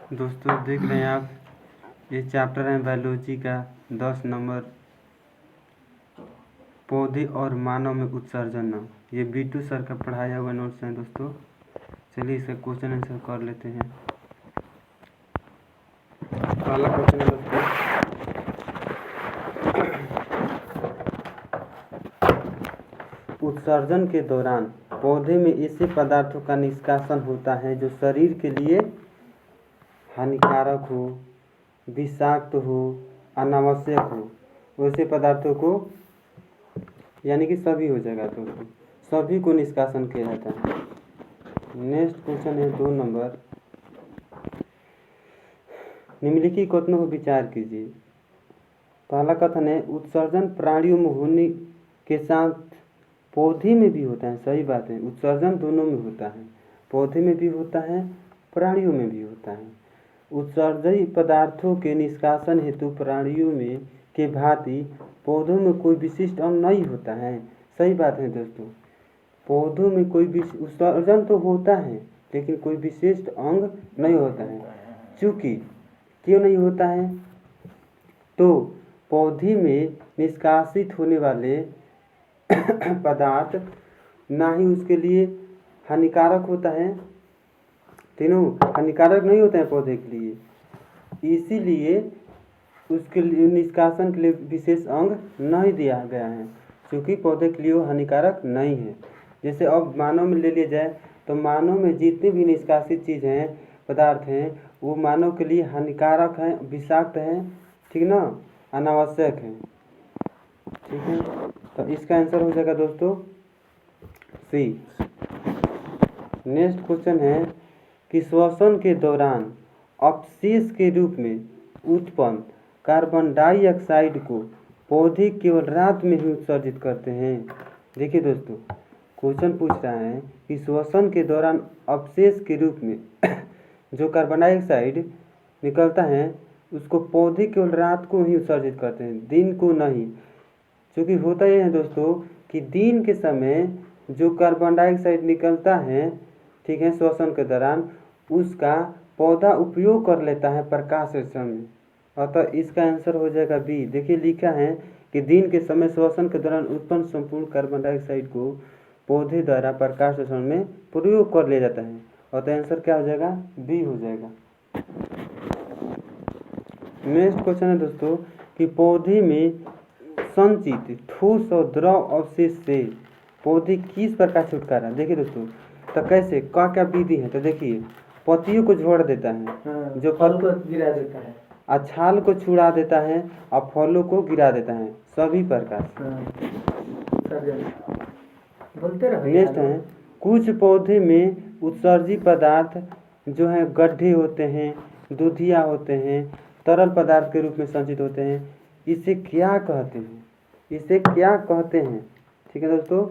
दोस्तों देख रहे हैं आप, ये चैप्टर है बायोलॉजी का 10 नंबर, पौधे और मानव में उत्सर्जन। ये B2 सर का पढ़ाया हुआ नोट्स है दोस्तों। चलिए इसका क्वेश्चन आंसर कर लेते हैं। पहला क्वेश्चन है दोस्तों, उत्सर्जन के दौरान पौधे में ऐसे पदार्थों का निष्कासन होता है जो शरीर के लिए हानिकारक हो, विषाक्त हो, अनावश्यक हो। वैसे पदार्थों को यानी कि सभी हो जाएगा दोस्तों, सभी को निष्कासन किया जाता है। नेक्स्ट क्वेश्चन है 2 नंबर, निम्नलिखित कथनों पर विचार कीजिए। पहला कथन है, उत्सर्जन प्राणियों में होने के साथ पौधे में भी होता है। सही बात है, उत्सर्जन दोनों में होता है, पौधे में भी होता है, प्राणियों में भी होता है। उत्सर्जयी पदार्थों के निष्कासन हेतु प्राणियों में के भांति पौधों में कोई विशिष्ट अंग नहीं होता है। सही बात है दोस्तों, पौधों में कोई उत्सर्जन तो होता है लेकिन कोई विशिष्ट अंग नहीं होता है। चूँकि क्यों नहीं होता है, तो पौधे में निष्कासित होने वाले पदार्थ ना ही उसके लिए हानिकारक होता है, तीनों हानिकारक नहीं होते हैं पौधे के लिए, इसीलिए उसके लिए निष्कासन के लिए विशेष अंग नहीं दिया गया है, क्योंकि पौधे के लिए वो हानिकारक नहीं है। जैसे अब मानव में ले लिया जाए तो मानव में जितनी भी निष्कासित चीज़ हैं, पदार्थ हैं, वो मानव के लिए हानिकारक हैं, विषाक्त हैं, ठीक ना, अनावश्यक हैं। ठीक है, तो इसका आंसर हो जाएगा दोस्तों सी। नेक्स्ट क्वेश्चन है कि श्वसन के दौरान अपशिष्ट के रूप में उत्पन्न कार्बन डाइऑक्साइड को पौधे केवल रात में ही उत्सर्जित करते हैं। देखिए दोस्तों, क्वेश्चन पूछ रहा है कि श्वसन के दौरान अपशिष्ट के रूप में जो कार्बन डाइऑक्साइड निकलता है उसको पौधे केवल रात को ही उत्सर्जित करते हैं, दिन को नहीं। क्योंकि होता यह है दोस्तों कि दिन के समय जो कार्बन डाइऑक्साइड निकलता है, ठीक है, श्वसन के दौरान उसका पौधा उपयोग कर लेता है प्रकाश संश्लेषण में। अतः इसका आंसर हो जाएगा बी। देखिए लिखा है कि दिन के समय श्वसन के दौरान उत्पन्न संपूर्ण कार्बन डाइऑक्साइड को पौधे द्वारा प्रकाश संश्लेषण में प्रयोग कर लिया जाता है। अतः आंसर क्या हो जाएगा, बी हो जाएगा। नेक्स्ट क्वेश्चन है दोस्तों कि पौधे में संचित ठोस और द्रव अवशेष से पौधे किस प्रकार छुटकारा। देखिए दोस्तों, तो कैसे क्या क्या विधि है, तो देखिए पत्तियों को जोड़ देता है, जो फल को गिरा देता है, छाल को छुड़ा देता है और फलों को गिरा देता है, सभी प्रकार। बोलते रहो। नेक्स्ट है, कुछ पौधे में उत्सर्जित पदार्थ जो है गड्ढे होते हैं, दूधिया होते हैं, तरल पदार्थ के रूप में संचित होते हैं, इसे क्या कहते हैं, इसे क्या कहते हैं। ठीक है दोस्तों,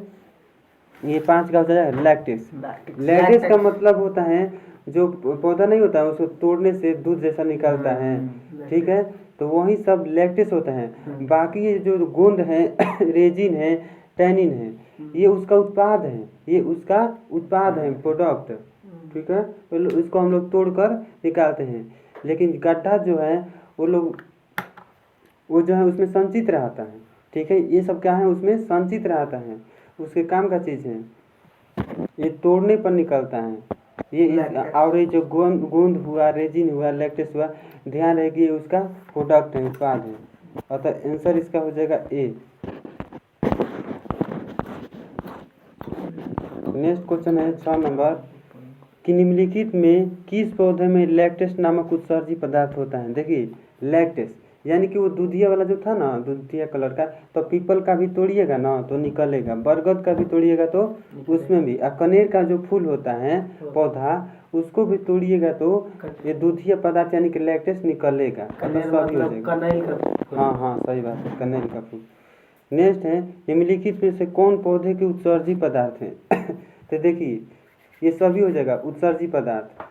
ये 5 का हो जाएगा लैक्टेस। लैक्टेस का मतलब होता है जो पौधा नहीं होता है उसको तोड़ने से दूध जैसा निकलता है, ठीक है, तो वही सब लैक्टेस होता है। बाकी ये जो गोंद है रेजिन है, टैनिन है, ये उसका उत्पाद है, ये उसका उत्पाद है, प्रोडक्ट, ठीक है, तो इसको हम लोग तोड़कर निकालते हैं। लेकिन गड्ढा जो है वो जो है उसमें संचित रहता है, ठीक है, ये सब क्या है उसमें संचित रहता है, उसके काम का चीज़ है, ये तोड़ने पर निकलता है ये। और ये जो गोंद हुआ, रेजिन हुआ, लैक्टेस हुआ, ध्यान रहे कि ये उसका प्रोडक्ट है, उत्पाद है। अतः आंसर इसका हो जाएगा ए। नेक्स्ट क्वेश्चन है 6 नंबर कि निम्नलिखित में किस पौधे में लैक्टेस नामक उत्सर्जित पदार्थ होता है। देखिए लैक्टेस यानी कि वो दूधिया वाला जो था ना, दूधिया कलर का, तो पीपल का भी तोड़िएगा ना तो निकलेगा, बरगद का भी तोड़िएगा तो उसमें भी, और कनेर का जो फूल होता है पौधा उसको भी तोड़िएगा तो ये दूधिया पदार्थ यानी कि लैक्टेस निकलेगा, तो सभी हो जाएगा। हाँ सही बात है, कनेर का फूल। नेक्स्ट है, निम्नलिखित में से कौन पौधे के उत्सर्जित पदार्थ हैं तो देखिए ये सभी हो जाएगा उत्सर्जित पदार्थ,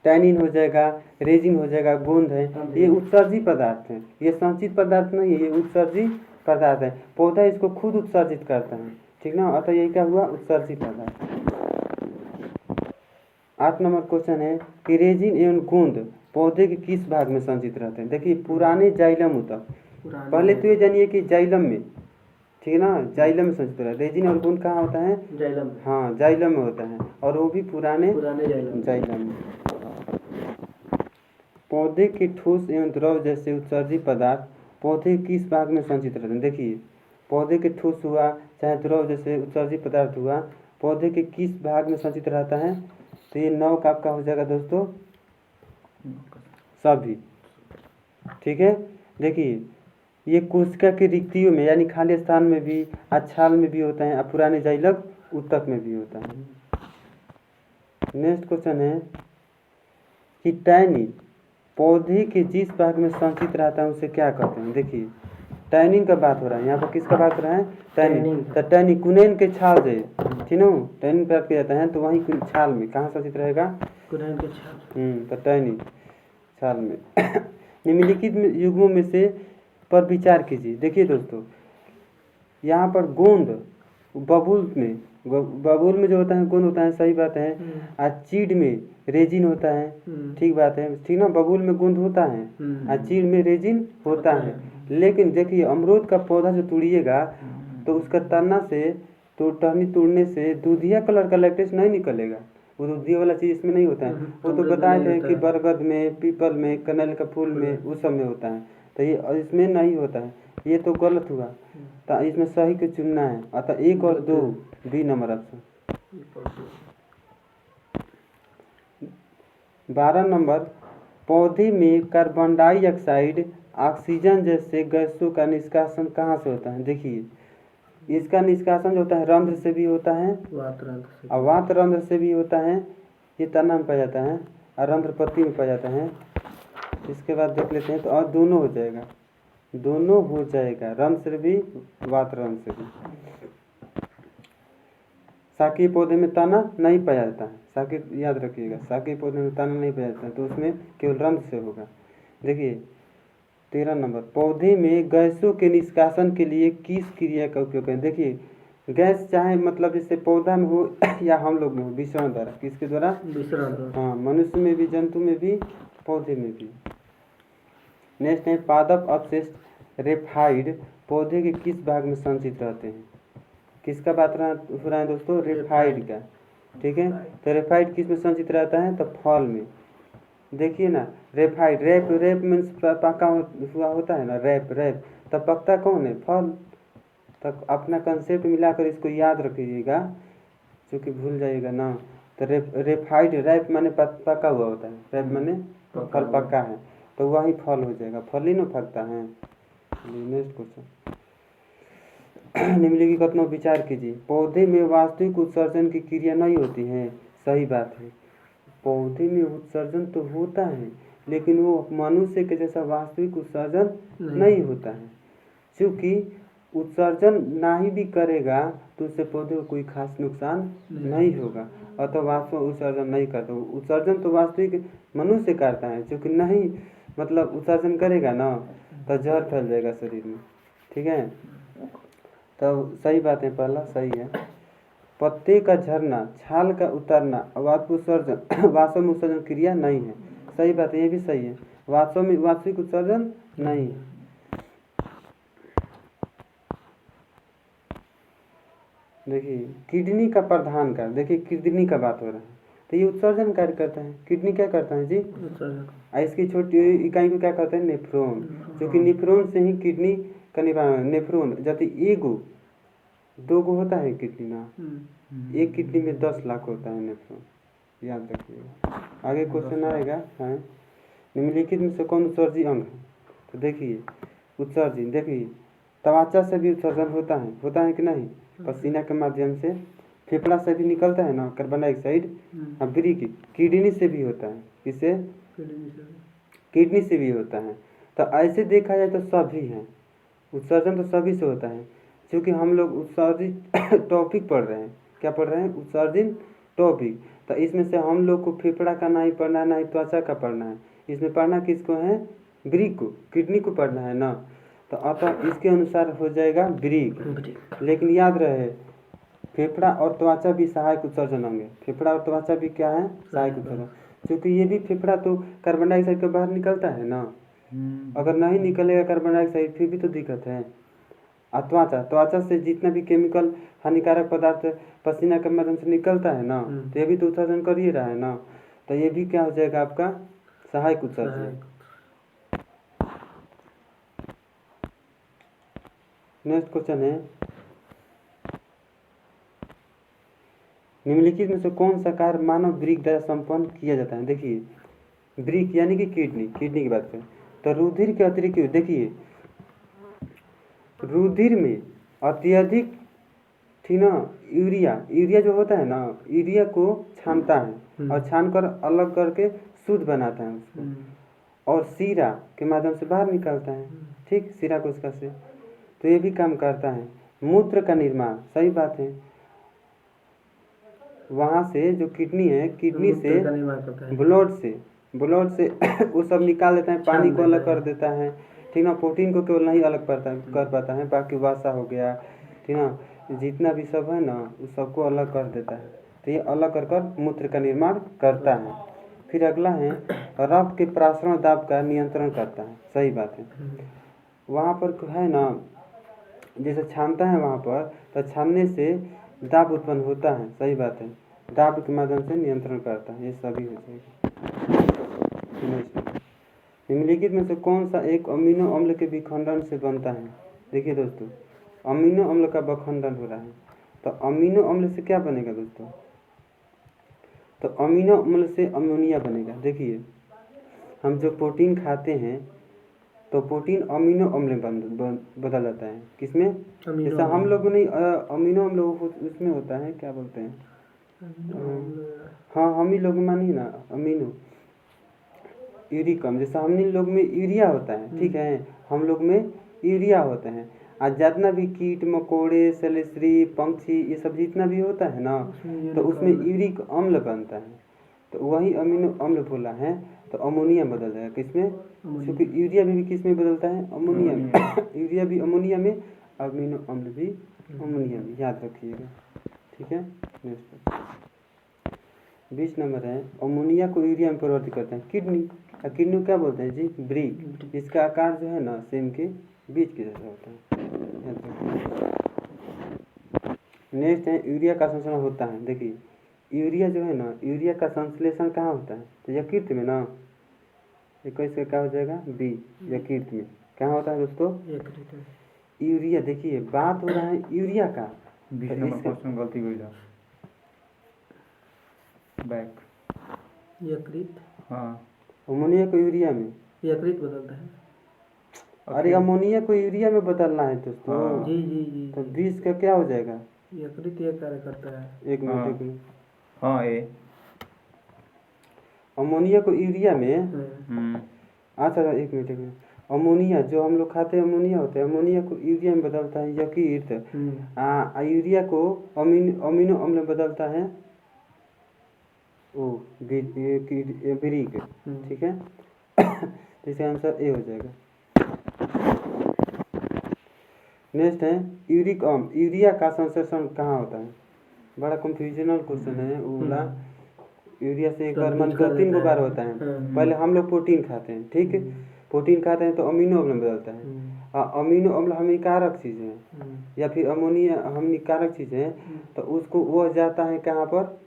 टैनिन हो जाएगा, रेजिन हो जाएगा, गोंद है, ये उत्सर्जित पदार्थ हैं, ये संचित पदार्थ नहीं है, ये उत्सर्जित पदार्थ है। पौधा इसको खुद उत्सर्जित करता है, ठीक ना, अतः ये क्या हुआ उत्सर्जित पदार्थ। 8 नंबर क्वेश्चन है कि रेजिन एवं गोंद पौधे के किस भाग में संचित रहते हैं। देखिए पुराने जाइलम ऊतक, पहले तो ये जानिए कि जाइलम में, ठीक है ना, जाइलम में संचित रहता है। रेजिन और गोंद कहाँ होता है? जाइलम में। हाँ जाइलम में होता है, और वो भी पुराने जाइलम में। पौधे के ठोस एवं द्रव जैसे उत्सर्जी पदार्थ पौधे के किस भाग में संचित रहते हैं। देखिए पौधे के ठोस हुआ चाहे द्रव जैसे उत्सर्जी पदार्थ हुआ, पौधे के किस भाग में संचित रहता है? तो ये 9 का आपका हो जाएगा दोस्तों सभी, ठीक है। देखिए ये कोशिका की रिक्तियों में यानी खाली स्थान में भी, छाल में भी होता है, और पुराने जाइलम ऊतक में भी होता है। नेक्स्ट क्वेश्चन है कि टैनिन पौधे के जिस भाग में संचित रहता है उसे क्या कहते हैं। देखिए टैनिन का बात हो रहा है, यहाँ पर किसका बात हो रहा है? टैनिन। तो टैनिन कुनैन के छाल से, ठीक ना, टैनिन प्राप्त किया जाता है, तो वहीं छाल में कहाँ संचित रहेगा? कुनैन के छाल। तो टैनिन छाल में। निम्नलिखित युग्मों में से पर विचार कीजिए। देखिए दोस्तों यहाँ पर गोंद बबूल में जो होता है गोंद होता है, सही बात है। और चीड़ में रेजिन होता है, ठीक बात है, ठीक ना। बबूल में गोंद होता है और चीड़ में रेजिन होता है। लेकिन देखिए अमरूद का पौधा जो तोड़िएगा तो उसका तना से तो टहनी तोड़ने से दूधिया कलर का लैक्टेस नहीं निकलेगा, वो दूधिया वाला चीज़ इसमें नहीं होता है। वो तो बताए थे कि बरगद में, पीपल में, कनैल का फूल में, उस सब में होता है, तो ये इसमें नहीं होता है, ये तो गलत हुआ। तो इसमें सही को चुनना है, अतः 1 और 2 बी नंबर ऑप्शन। 12 नंबर पौधे में कार्बन डाइऑक्साइड ऑक्सीजन जैसे गैसों का निष्कासन कहाँ से होता है। देखिए इसका निष्कासन जो होता है रंध्र से भी होता है और वात रंध्र से भी होता है, ये तना में पाया जाता है और रंध्र पत्ती में पाया जाता है। इसके बाद देख लेते हैं तो और दोनों हो जाएगा, दोनों हो जाएगा, रंध्र से भी वात रंध्र से भी। शाकीय पौधे में तना नहीं पाया जाता है, शाकीय याद रखिएगा, शाकीय पौधे में तना नहीं पाया जाता है, तो उसमें केवल रंध्र से होगा। देखिए 13 नंबर पौधे में गैसों के निष्कासन के लिए किस क्रिया का उपयोग करें। देखिए गैस चाहे मतलब जैसे पौधा में हो या हम लोग में हो, विसरण द्वारा, किसके द्वारा? विसरण। हाँ मनुष्य में भी, जंतु में भी, पौधे में भी। नेक्स्ट है पादप अवशेष रेफाइड पौधे के किस भाग में संचित रहते हैं। किसका बात हो रहा है दोस्तों? रेफाइड का, ठीक है। तो रेफाइड किस में संचित रहता है? तो फल में। देखिए ना रेफाइड, रेप मीन्स पका हुआ होता है ना, रेप तब पकता कौन है? फल। तब अपना कंसेप्ट मिलाकर इसको याद रखिएगा, क्योंकि भूल जाइएगा ना। तो रेफाइड, रैप माने पका हुआ होता है, रैप माने फल पका है, तो वही फल हो जाएगा, फल ही ना पकता है। नेक्स्ट क्वेश्चन निम्नलिखित कथनों विचार कीजिए। पौधे में वास्तविक उत्सर्जन की क्रिया नहीं होती है। सही बात है, पौधे में उत्सर्जन तो होता है लेकिन वो मनुष्य के जैसा वास्तविक उत्सर्जन नहीं होता है, क्योंकि उत्सर्जन ना ही भी करेगा तो उससे पौधे को कोई खास नुकसान नहीं होगा, अतः वास्तव उत्सर्जन नहीं करता। उत्सर्जन तो वास्तविक मनुष्य करता है, क्योंकि नहीं मतलब उत्सर्जन करेगा ना तो जहर फैल जाएगा शरीर में, ठीक है। तो सही बात है, पहला सही है। पत्ते का झरना, छाल का उतरना, वास्तव में उत्सर्जन क्रिया नहीं है। सही बात है, ये भी सही है, वास्तव में वास्तविक उत्सर्जन नहीं है। देखिए किडनी का प्रधान कार्य, देखिए किडनी का बात हो रहा है, तो ये उत्सर्जन कार्य करता है। किडनी क्या करता है जी? इसकी छोटी इकाई को क्या कहते हैं? नेफ्रॉन, क्योंकि नेफ्रॉन से ही किडनी का निर्माण। नेफ्रॉन जबकि एगो 2 गो होता है किडनी ना, एक किडनी में 10 लाख होता है नेफ्रॉन, याद रखिएगा। आगे क्वेश्चन आएगा, हाँ निम्नलिखित में से कौन उत्सर्जी अंग है। तो देखिए उत्सर्जी, देखिए त्वचा से भी उत्सर्जन होता है कि नहीं? पसीना के माध्यम से, फेफड़ा से भी निकलता है ना कार्बन डाइऑक्साइड, और किडनी से भी होता है। किससे? किडनी से भी होता है। तो ऐसे देखा जाए तो सभी हैं, उत्सर्जन तो सभी से होता है, क्योंकि हम लोग उत्सर्जित टॉपिक पढ़ रहे हैं। क्या पढ़ रहे हैं? उत्सर्जित टॉपिक। तो इसमें से हम लोग को फेफड़ा का नहीं पढ़ना है, ना ही त्वचा का पढ़ना है, इसमें पढ़ना किसको है? ब्रीक को, किडनी को पढ़ना है ना। तो अतः इसके अनुसार हो जाएगा ब्रीक। लेकिन याद रहे फेफड़ा और त्वचा भी सहायक उत्सर्जन होंगे। फेफड़ा और त्वचा भी क्या है? सहायक उत्सर्जन। क्योंकि ये भी फेफड़ा तो कार्बन डाइऑक्साइड के बाहर निकलता है ना। अगर नहीं निकलेगा कार्बन डाइऑक्साइड फिर भी तो दिक्कत है। और त्वचा से जितना भी केमिकल हानिकारक पदार्थ पसीना के माध्यम से निकलता है ना, तो ये भी तो उत्सर्जन कर ही रहा है ना। तो ये भी क्या हो जाएगा आपका? सहायक उत्सर्जन। नेक्स्ट क्वेश्चन है, निम्नलिखित में से कौन सा कार्य मानव वृक्क द्वारा संपन्न किया जाता है? देखिए, वृक्क यानी कि किडनी की बात करें तो रुधिर के अतिरिक्त, देखिए रुधिर में अत्यधिक थी ना यूरिया जो होता है ना, यूरिया को छानता है और छान कर अलग करके शुद्ध बनाता है उसको, और सीरा के माध्यम से बाहर निकालता है। ठीक, सीरा कोशिका से। तो ये भी काम करता है। मूत्र का निर्माण, सही बात है, वहाँ से जो किडनी है, किडनी से ब्लड से वो सब निकाल देता है, पानी को अलग कर देता है। ठीक ना, प्रोटीन को केवल नहीं अलग कर पाता है, बाकी वसा हो गया, ठीक ना, जितना भी सब है ना उस सबको अलग कर देता है। तो ये अलग कर मूत्र का निर्माण करता है। फिर अगला है, रक्त के प्रसारण दाब का नियंत्रण करता है। सही बात है। वहाँ पर है ना, जैसे छानता है वहाँ पर, तो छानने से दाब उत्पन्न होता है। सही बात है, दाब के माध्यम से नियंत्रण करता है। ये सभी हो जाएगा। निम्नलिखित में से कौन सा एक अमीनो अम्ल के विखंडन से बनता है? देखिए दोस्तों, अमीनो अम्ल का विखंडन हो रहा है, तो अमीनो अम्ल से क्या बनेगा दोस्तों? तो अमीनो अम्ल से अमोनिया बनेगा। देखिए, हम जो प्रोटीन खाते हैं तो प्रोटीन अमीनो अम्ल बदल जाता है। किसमें? जैसे हम लोग नहीं, अमीनो अम्ल उसमें होता है, क्या बोलते हैं, हाँ हम ही लोग में नहीं ना, अमीनो यूरिकम, जैसे हम लोग में यूरिया होता है, ठीक है, हम लोग में यूरिया होता है। और जितना भी कीट मकोड़े सरीसृप पंक्षी ये सब जितना भी होता है ना, तो उसमें यूरिक अम्ल बनता है। तो वही अमीनो अम्ल बोला है, तो अमोनिया बदल जाएगा। किसमें? क्योंकि यूरिया भी किस में बदलता है? अमोनिया में। यूरिया भी अमोनिया में, अमीनो अम्ल भी अमोनिया में, याद रखिएगा। ठीक है। नेक्स्ट 20 नंबर है, अमोनिया को यूरिया में परिवर्तित करते हैं किडनी। किडनी क्या बोलते हैं जी? वृक्क। इसका आकार जो है ना सेम के बीज के जैसा होता है। नेक्स्ट है, यूरिया का संश्लेषण होता है। देखिए, यूरिया जो है ना, यूरिया का संश्लेषण कहाँ होता है? तो यकृत में ना। 21 का क्या हो जाएगा? बी, यकृत में। कहाँ होता है दोस्तों? यूरिया। देखिए, बात हो रहा है यूरिया का। 20 नंबर क्वेश्चन गलती हुई था, बैक यकृत। हाँ, अमोनिया को यूरिया में यकृत बदलता है। अरे अमोनिया को यूरिया में बदलना है दोस्तों। जी जी जी। तो 20 का क्या हो जाएगा? यकृत ये कार्य करता है। एक मिनट। हाँ ए, अमोनिया को यूरिया में, अच्छा एक मिनट। अमोनिया जो हम लोग खाते हैं अमोनिया होता है, अमोनिया को यूरिया में बदलता है यकृत। यूरिया को अमीनो अम्ल में बदलता है वृक्क। ठीक है। तो इसका आंसर ए हो जाएगा। नेक्स्ट है, यूरिक अम्ल। यूरिया का संश्लेषण कहाँ होता है? बड़ा कंफ्यूजनल क्वेश्चन है वो वाला। यूरिया से एक बार मन 2-3 बार होता है। पहले हम लोग प्रोटीन खाते हैं, ठीक है, प्रोटीन खाते हैं तो अमीनो अम्ल में बदलता है। अमीनो अम्ल हानिकारक चीज़ है, या फिर अमोनिया हानिकारक चीज़ है, तो उसको वो जाता है कहाँ पर?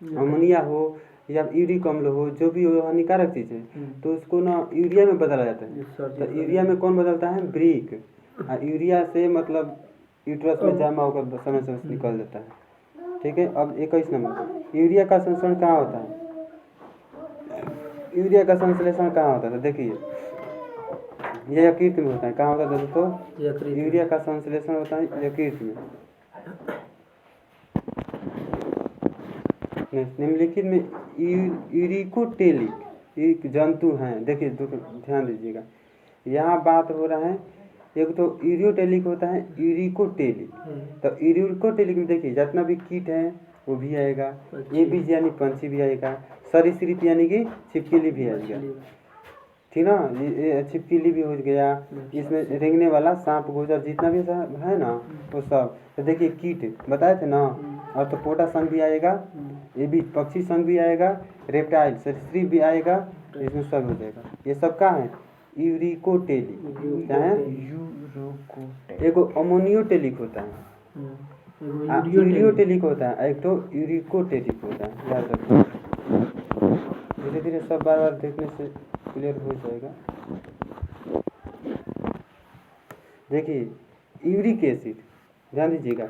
अमोनिया हो या यूरिक अम्ल हो, जो भी हो हानिकारक चीज़ है, तो उसको ना यूरिया में बदला जाता है। तो यूरिया में कौन बदलता है? वृक्क। यूरिया से मतलब यूट्रस में जमा होकर समय से निकल जाता है। ठीक है। अब 21 नंबर, यूरिया का संश्लेषण कहाँ होता है? यूरिया का संश्लेषण कहाँ होता है? देखिए, ये यकृत में होता है। कहाँ होता है दोस्तों? यूरिया का संश्लेषण होता है यकृत में। निम्नलिखित में यूरिकोटेलिक एक जंतु हैं। देखिए ध्यान दीजिएगा, यहाँ बात हो रहा है, एक तो यूरियोटेलिक होता है, यूरिकोटेलिक। तो यूरिकोटेलिक में देखिए जितना भी कीट है वो भी आएगा, ये भी यानी पंछी भी आएगा, सरीसृप यानी कि छिपकली भी आएगा। ठीक ना, ये छिपकली भी हो गया, इसमें रेंगने वाला सांप गोजर जितना भी सब है ना वो सब। तो देखिए कीट बताए थे ना, आर्थ्रोपोडा संघ भी आएगा, ये भी पक्षी संघ भी आएगा, रेप्टाइल सरीसृप भी आएगा, इसमें सब हो जाएगा। ये सब क्या है? यूरिकोटेलिक। क्या है? एगो अमोनियोटेलिक होता है, यूरियोटेलिक होता है, एक तो यूरिकोटेलिक होता है, याद रखो। धीरे धीरे सब बार बार देखने से क्लियर हो जाएगा। देखिए यूरिक एसिड, ध्यान दीजिएगा,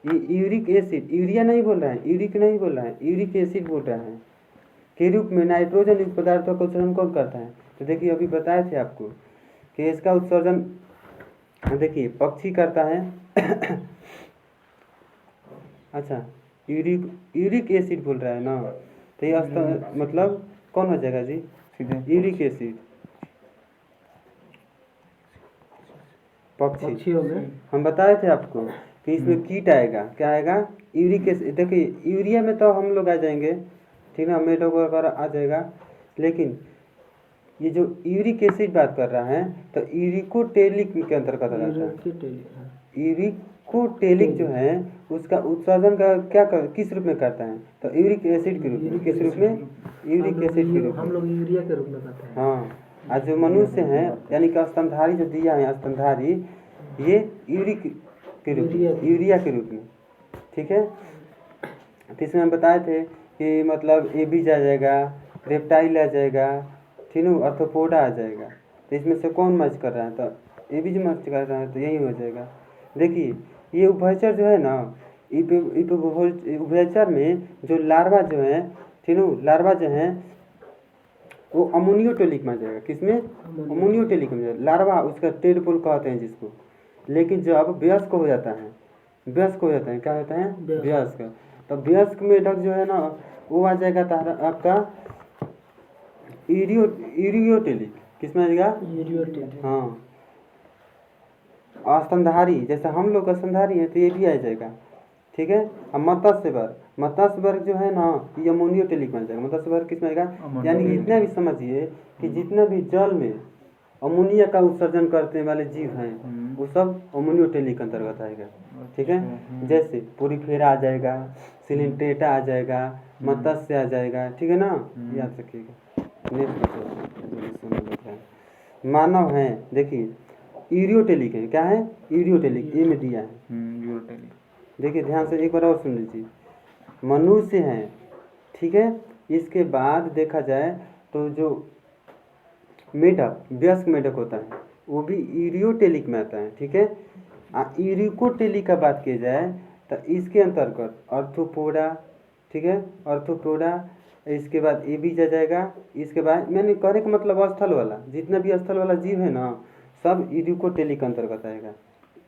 ये यूरिक एसिड, यूरिया नहीं बोल रहा है, यूरिक नहीं बोल रहा है, यूरिक एसिड बोल रहा है, के रूप में नाइट्रोजन युक्त पदार्थों का उत्सर्जन कौन करता है? तो देखिए अभी बताए थे आपको कि इसका उत्सर्जन देखिए पक्षी करता है। अच्छा, यूरिक एसिड बोल रहा है ना, तो ये मतलब कौन हो जाएगा जी? यूरिक एसिड पक्षी हो गए। हम बताए थे आपको कि इसमें कीट आएगा, क्या आएगा? Uric acid. देखिए यूरिया में तो हम लोग आ जाएंगे, ठीक है, मेडोक वगैरह आ जाएगा, लेकिन ये जो यूरिक एसिड बात कर रहा है तो यूरिकोटेलिक के अंतर्गत आता है। यूरिकोटेलिक जो है उसका उत्सर्जन का किस रूप में करता है? तो यूरिक एसिड के रूप में। किस रूप में? यूरिक एसिड के रूप में। हम लोग यूरिया के रूप में करते हैं। हाँ, आज जो मनुष्य हैं यानी कि स्तनधारी जो दिया है, स्तनधारी, ये यूरिक के रूप में, यूरिया के रूप में, ठीक है। तो इसमें हम बताए थे कि मतलब एबीज आ जाएगा, रेप्टाइल आ जाएगा, ठीक है, आर्थ्रोपोडा आ जाएगा। तो इसमें से कौन मैच कर रहा है? तो एबीज मैच कर रहा है, तो यही हो जाएगा। देखिए ये उभयचर जो है ना, उभयचर में जो लार्वा जो है, ठीक है, लार्वा जो है वो अमोनियोटेलिक में जाएगा। किसमें? अमोनियोटेलिक में जाएगा। लार्वा उसका टेडपोल कहते हैं जिसको। लेकिन जब वयस्क हो जाता है, वयस्क हो जाता है, क्या होता है? वयस्क। तो वयस्क मेढक जो है ना वो आ जाएगा आपका यूरियोटेलिक। किसमें आ जाएगा? यूरियोटेलिक। हाँ, स्तनधारी, जैसे हम लोग स्तनधारी हैं तो ये भी आ जाएगा, ठीक है। अब मत्स्य वर्ग जो है ना ये अमोनियोटेलिक बन जाएगा। मत्स्य वर्ग किसमें आएगा? यानी कि इतना भी समझिए कि जितना भी जल में अमोनिया का उत्सर्जन करने वाले जीव हैं वो सब अमोनियोटेलिक अंतर्गत आएगा, ठीक है। जैसे पोरीफेरा आ जाएगा, सिलिंट्रेटा आ जाएगा, मत्स्य आ जाएगा, ठीक है ना, याद रखिएगा। मानव है, देखिए यूरियोटेलिक है, क्या है? यूरियोटेलिक, ये में दिया है यूरियोटेलिक। देखिए ध्यान से एक बार और सुन लीजिए। मनुष्य हैं, ठीक है। इसके बाद देखा जाए तो जो मेढक, वयस्क मेढक होता है वो भी यूरियोटेलिक में आता है, ठीक है। यूरिकोटेलिक का बात की जाए तो इसके अंतर्गत आर्थ्रोपोडा, ठीक है, आर्थ्रोपोडा, इसके बाद एबीज आ जाएगा। इसके बाद मैंने कहने का मतलब स्थल वाला, जितना भी स्थल वाला जीव है ना सब यूरिकोटेलिक अंतर्गत आएगा।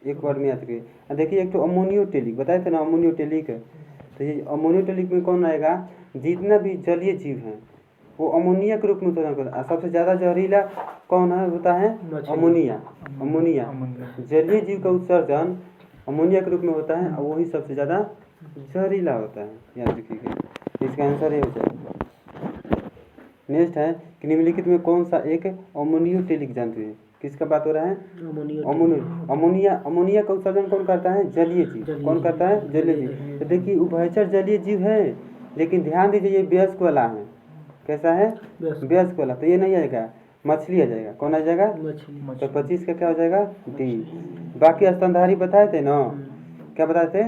एक बार में याद रखिए। देखिए एक तो अमोनियोटेलिक बताए थे ना, अमोनियोटेलिक है, तो ये अमोनियोटेलिक में कौन आएगा? जितना भी जलीय जीव हैं वो अमोनिया के रूप में उत्सर्जन करता है। सबसे ज़्यादा जहरीला कौन है होता है? अमोनिया। अमोनिया जलीय जीव का उत्सर्जन अमोनिया के रूप में होता है और वही सबसे ज़्यादा जहरीला होता है, याद रखिएगा। इसका आंसर ये हो जाएगा। नेक्स्ट है कि निम्नलिखित में कौन सा एक अमोनियोटेलिक जंतु है? किसका बात हो रहा है? अमोनिया का उत्सर्जन कौन करता है? जलीय जीव। कौन करता है? जलीय जीव। तो देखिए उभयचर जलीय जीव है, लेकिन ध्यान दीजिए ये वयस्क वाला है। कैसा है? वयस्क वाला। तो ये नहीं आएगा, मछली आ जाएगा। कौन आ जाएगा? तो 25 का क्या हो जाएगा? डी। बाकी स्तनधारी बताए थे ना, क्या बताए थे?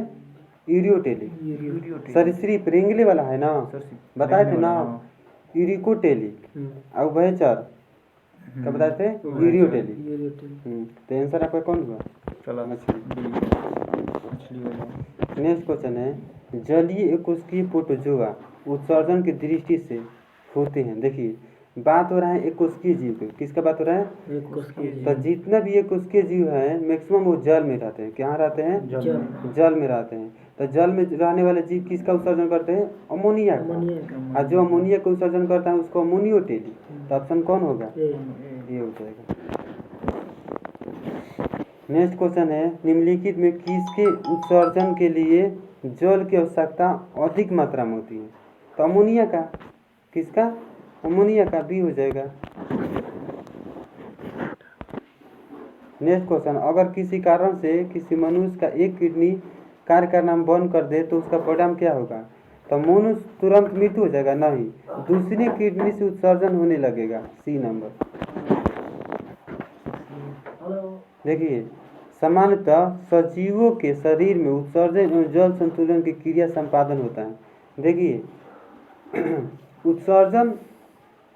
यूरियोटेलिक। सरीसृप रेंगले वाला है ना, बताए थे ना, यूरिकोटेलिक। और उभयचर क्या बताए थे? यूरियोटेलिक। तो आंसर आपका कौन हुआ? चला मछली। मछली। नेक्स्ट क्वेश्चन है जलीय एकोस्कीय प्रोटोजोआ उत्सर्जन की दृष्टि से होते हैं। देखिए बात हो रहा है एकोस्कीय जीव की। किसका बात हो रहा है? तो जितना भी एकोस्कीय जीव है मैक्सिमम वो जल में रहते हैं। कहाँ रहते हैं? जल में रहते हैं। तो जल में रहने वाले जीव किसका उत्सर्जन करते हैं? अमोनिया का। और जो अमोनिया का उत्सर्जन करता है उसको अमोनियोटेलिक। तो ऑप्शन कौन होगा? ये हो जाएगा। नेक्स्ट क्वेश्चन है निम्नलिखित में किसके उत्सर्जन के लिए जल की आवश्यकता अधिक मात्रा में होती है? तो अमोनिया का। किसका? अमोनिया का। बी हो जाएगा। नेक्स्ट क्वेश्चन, अगर किसी कारण से किसी मनुष्य का एक किडनी कार्य करना बंद कर दे तो उसका परिणाम क्या होगा? तो मनुष्य तुरंत मृत्यु हो जाएगा? नहीं, दूसरी किडनी से उत्सर्जन होने लगेगा। C number. देखिए, सामान्यतः सजीवों के शरीर में उत्सर्जन एवं जल संतुलन की क्रिया संपादन होता है। देखिए उत्सर्जन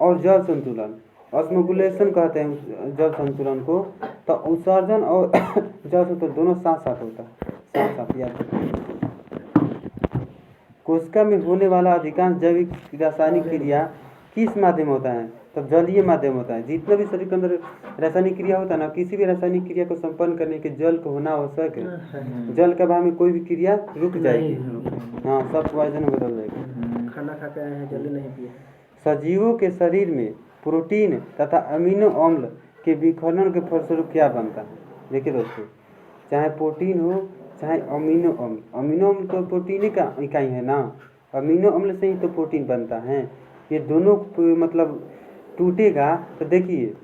और जल संतुलन, ऑस्मोगुलेशन कहते हैं जल संतुलन को। तो उत्सर्जन और जल संतुलन दोनों साथ साथ होता है, साथ साथ याद रखिए। कोशिका में होने वाला अधिकांश जैविक रासायनिक क्रिया किस माध्यम होता है? तो जलीय माध्यम होता है। जितना भी शरीर के अंदर रासायनिक क्रिया होता है ना, किसी भी रासायनिक क्रिया को संपन्न करने के जल को होना आवश्यक है। जल के अभाव में कोई भी क्रिया रुक जाएगी। हाँ, सब पॉइजन में बदल जाएगी। खाना खा के आए हैं, जल्दी नहीं पिए। सजीवों के शरीर में प्रोटीन तथा अमीनो अम्ल के विखंडन के फलस्वरूप क्या बनता है? देखिए दोस्तों, चाहे प्रोटीन हो चाहे अमीनो अम्ल, अमीनो अम्ल तो प्रोटीन का इकाई है ना, अमीनो अम्ल से ही तो प्रोटीन बनता है। ये दोनों मतलब टूटेगा तो देखिए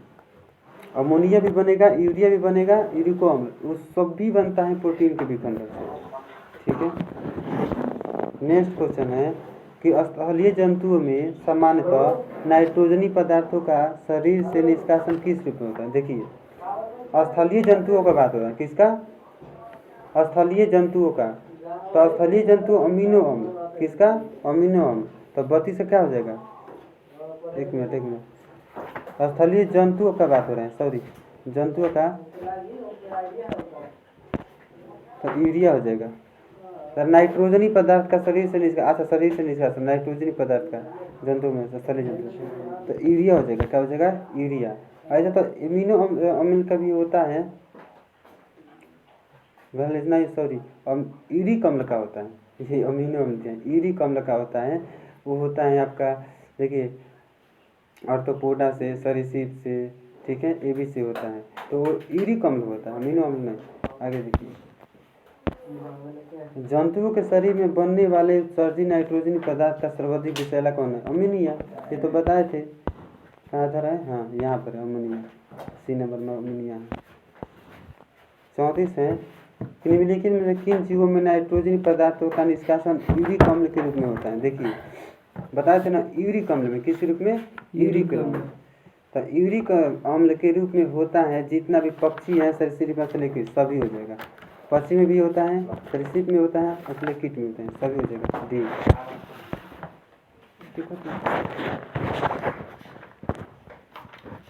अमोनिया भी बनेगा, यूरिया भी बनेगा, यूरिको अम्ल, वो सब भी बनता है प्रोटीन के विखंडन से। ठीक है। नेक्स्ट क्वेश्चन है कि स्थलीय जंतुओं में सामान्यतः नाइट्रोजनी पदार्थों का शरीर से निष्कासन किस रूप में होता है? देखिए, स्थलीय जंतुओं का बात हो रहा है। किसका? स्थलीय जंतुओं का। तो स्थलीय जंतु अमीनो अम्ल, किसका? अमीनो अम्ल। तो 32 से क्या हो जाएगा? एक मिनट, स्थलीय जंतुओं का बात हो रहा है, सॉरी, जंतुओं का, तो यूरिया हो जाएगा। तो नाइट्रोजनी पदार्थ का शरीर से निष्कासन, अच्छा शरीर से निष्कासन नाइट्रोजनी पदार्थ का जंतु में, स्थलीय जंतु, तो यूरिया हो जाएगा। क्या हो जाएगा? यूरिया। ऐसा तो अमीनो अम्ल का भी होता है, नहीं सॉरी, यूरिक अम्ल का होता है। ये अमीनो अम्ल क्या है? यूरिक अम्ल का होता है। वो होता है आपका, देखिए, आर्थ्रोपोडा से, सरीसृप से, ठीक है, एबी से होता है। तो वो यूरिक अम्ल होता है, अमीनो अम्ल नहीं। आगे देखिए, जंतुओं के शरीर में बनने वाले उत्सर्जित नाइट्रोजनी पदार्थ का सर्वाधिक विषैला कौन है? अमोनिया। ये तो बताए थे। कहाँ धरा है? हाँ, यहाँ पर है अमोनिया। सी नंबर में अमोनिया है। 34 है, निम्नलिखित में किन जीवों में नाइट्रोजनी पदार्थों का निष्कासन यूरिक अम्ल के रूप में होता है? देखिए, बताए थे ना, यूरिक अम्ल में। किस रूप में? यूरिक अम्ल। तो यूरिक अम्ल के रूप में होता है जितना भी पक्षी है, सरीसृप से लेकर सभी हो जाएगा। पक्षी में भी होता है, सरीसृप में होता है, असले कीट में होता है, सभी हो जाएगा। डी।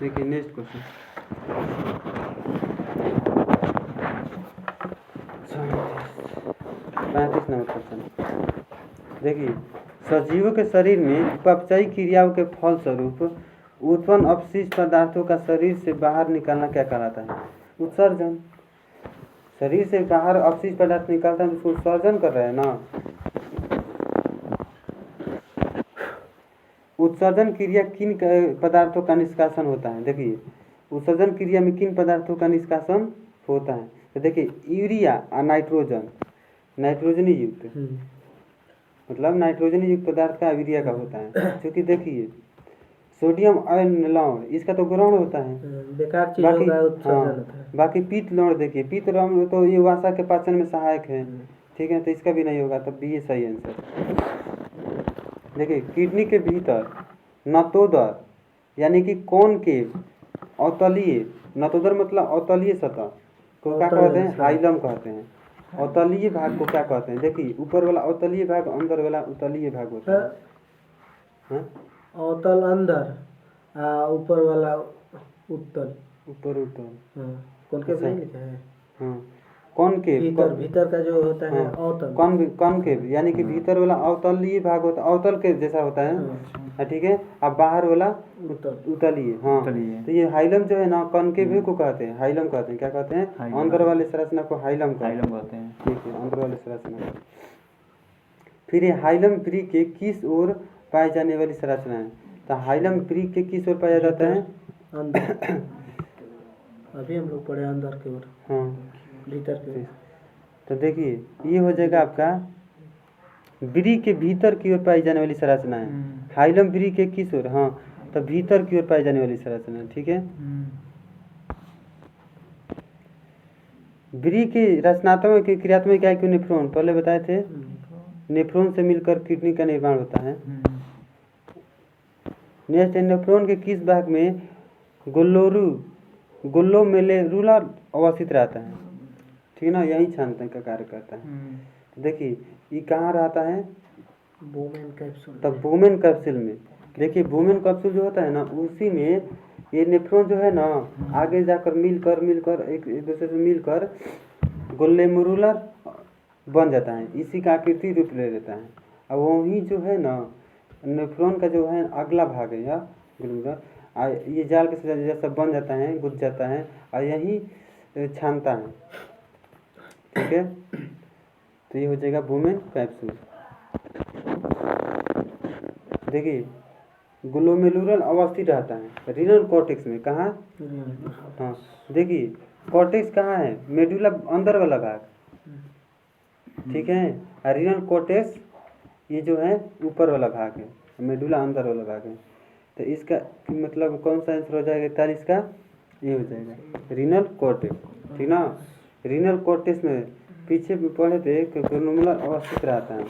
देखिए नेक्स्ट क्वेश्चन, 35 नंबर क्वेश्चन। देखिए, सजीवों के शरीर में उपापचयी क्रियाओं के फलस्वरूप उत्पन्न अपशिष्ट पदार्थों का शरीर से बाहर निकालना क्या कहलाता है? उत्सर्जन। शरीर से बाहर अपशिष्ट पदार्थ निकालता है, उसको उत्सर्जन कर रहे हैं ना। उत्सर्जन क्रिया किन पदार्थों का निष्कासन होता है? देखिए, उत्सर्जन क्रिया में किन पदार्थों का निष्कासन होता है? तो देखिए, यूरिया और नाइट्रोजन, नाइट्रोजनी युक्त, मतलब नाइट्रोजनी युक्त पदार्थ का यूरिया का होता है। क्योंकि देखिए, सोडियम आयन लवण, इसका तो ग्रहण होता है, बेकार चीज बाकी होगा, उत्सर्जन होता है। बाकी पीत लवण, देखिए पीत लवण तो ये वसा के पाचन में सहायक है। ठीक है, तो इसका भी नहीं होगा, तब भी ये सही आंसर। देखिए, किडनी के भीतर नतोदर यानी कि कॉनकेव अवतलीय, नतोदर मतलब अवतलीय सतह को क्या कहते हैं? हाइलम कहते हैं। अवतलीय भाग को क्या कहते हैं? देखिए, ऊपर वाला अवतलीय भाग, अंदर वाला उत्तलीय भाग होता है। अवतल अंदर, ऊपर वाला उत्तल। ऊपर उत्तल। कॉनकेव नहीं लिखा है? हाँ, कॉनकेव, भीतर का जो होता है अवतल। कॉनकेव यानी कि भीतर वाला अवतलीय भाग होता है, अवतल के जैसा होता है। ठीक है, अब बाहर वाला उत्तलीय। हाँ, तो ये हाइलम जो है ना, कॉनकेव को कहते हैं, हाइलम कहते हैं। क्या कहते हैं? अंदर वाले संरचना को हाइलम कहते हैं। ठीक है, अंदर वाले संरचना। फिर ये हाइलम ब्री के किस ओर पाई जाने वाली संरचना है? तो हाइलम ब्री के किस ओर पाया जाता है? अंदर। अभी हम लोग पढ़े अंदर की ओर। हाँ, भीतर के। तो देखिए, ये हो जाएगा आपका ब्री के भीतर की ओर पाई जाने वाली संरचना है। हाइलम ब्री के किस ओर? हाँ, तो भीतर की ओर पाई जाने वाली संरचना है। ठीक है। ब्री की रचनात्मक की क्रियात्मक क्या क्यों नेफ्रॉन पहले बताए थे। नेफ्रॉन से मिलकर किडनी का निर्माण होता है। नेक्स्ट नेफ्रॉन के किस भाग में ग्लोमेरुलर अवस्थित रहता है, ठीक है ना, यही छानने का कार्य करता है। देखिए ये कहाँ रहता है, बोमेन कैप्सूल। तब बोमेन कैप्सूल में। देखिए बोमेन कैप्सूल जो होता है ना उसी में ये नेफ्रॉन जो है ना आगे जाकर मिलकर एक दूसरे से मिलकर ग्लोमेरुलर बन जाता है, इसी का आकृति रूप ले लेता है। अब वही जो है ना नेफ्रॉन का जो है अगला भाग है यह ग्लोमेरुलर, ये जाल के जैसा बन जाता है, गुज जाता है और यही छानता है, ठीक है। तो ये हो जाएगा बोमेन कैप्सूल। देखिए ग्लोमेरुलर अवस्थित रहता है रीनल कॉर्टेक्स में। कहाँ, हाँ देखिए कॉर्टेक्स कहाँ है, मेडुला अंदर वाला भाग, ठीक है। रीनल कॉर्टेक्स ये जो है ऊपर वाला भाग है, मेडुला अंदर वाला भाग है। तो इसका मतलब कौन सा आंसर हो जाएगा 41 का, ये हो जाएगा रीनल कॉर्टेक्स, ठीक ना। रीनल कॉर्टेक्स में पीछे पढ़े थे कि ग्लोमेरुलर अवस्थित रहता है,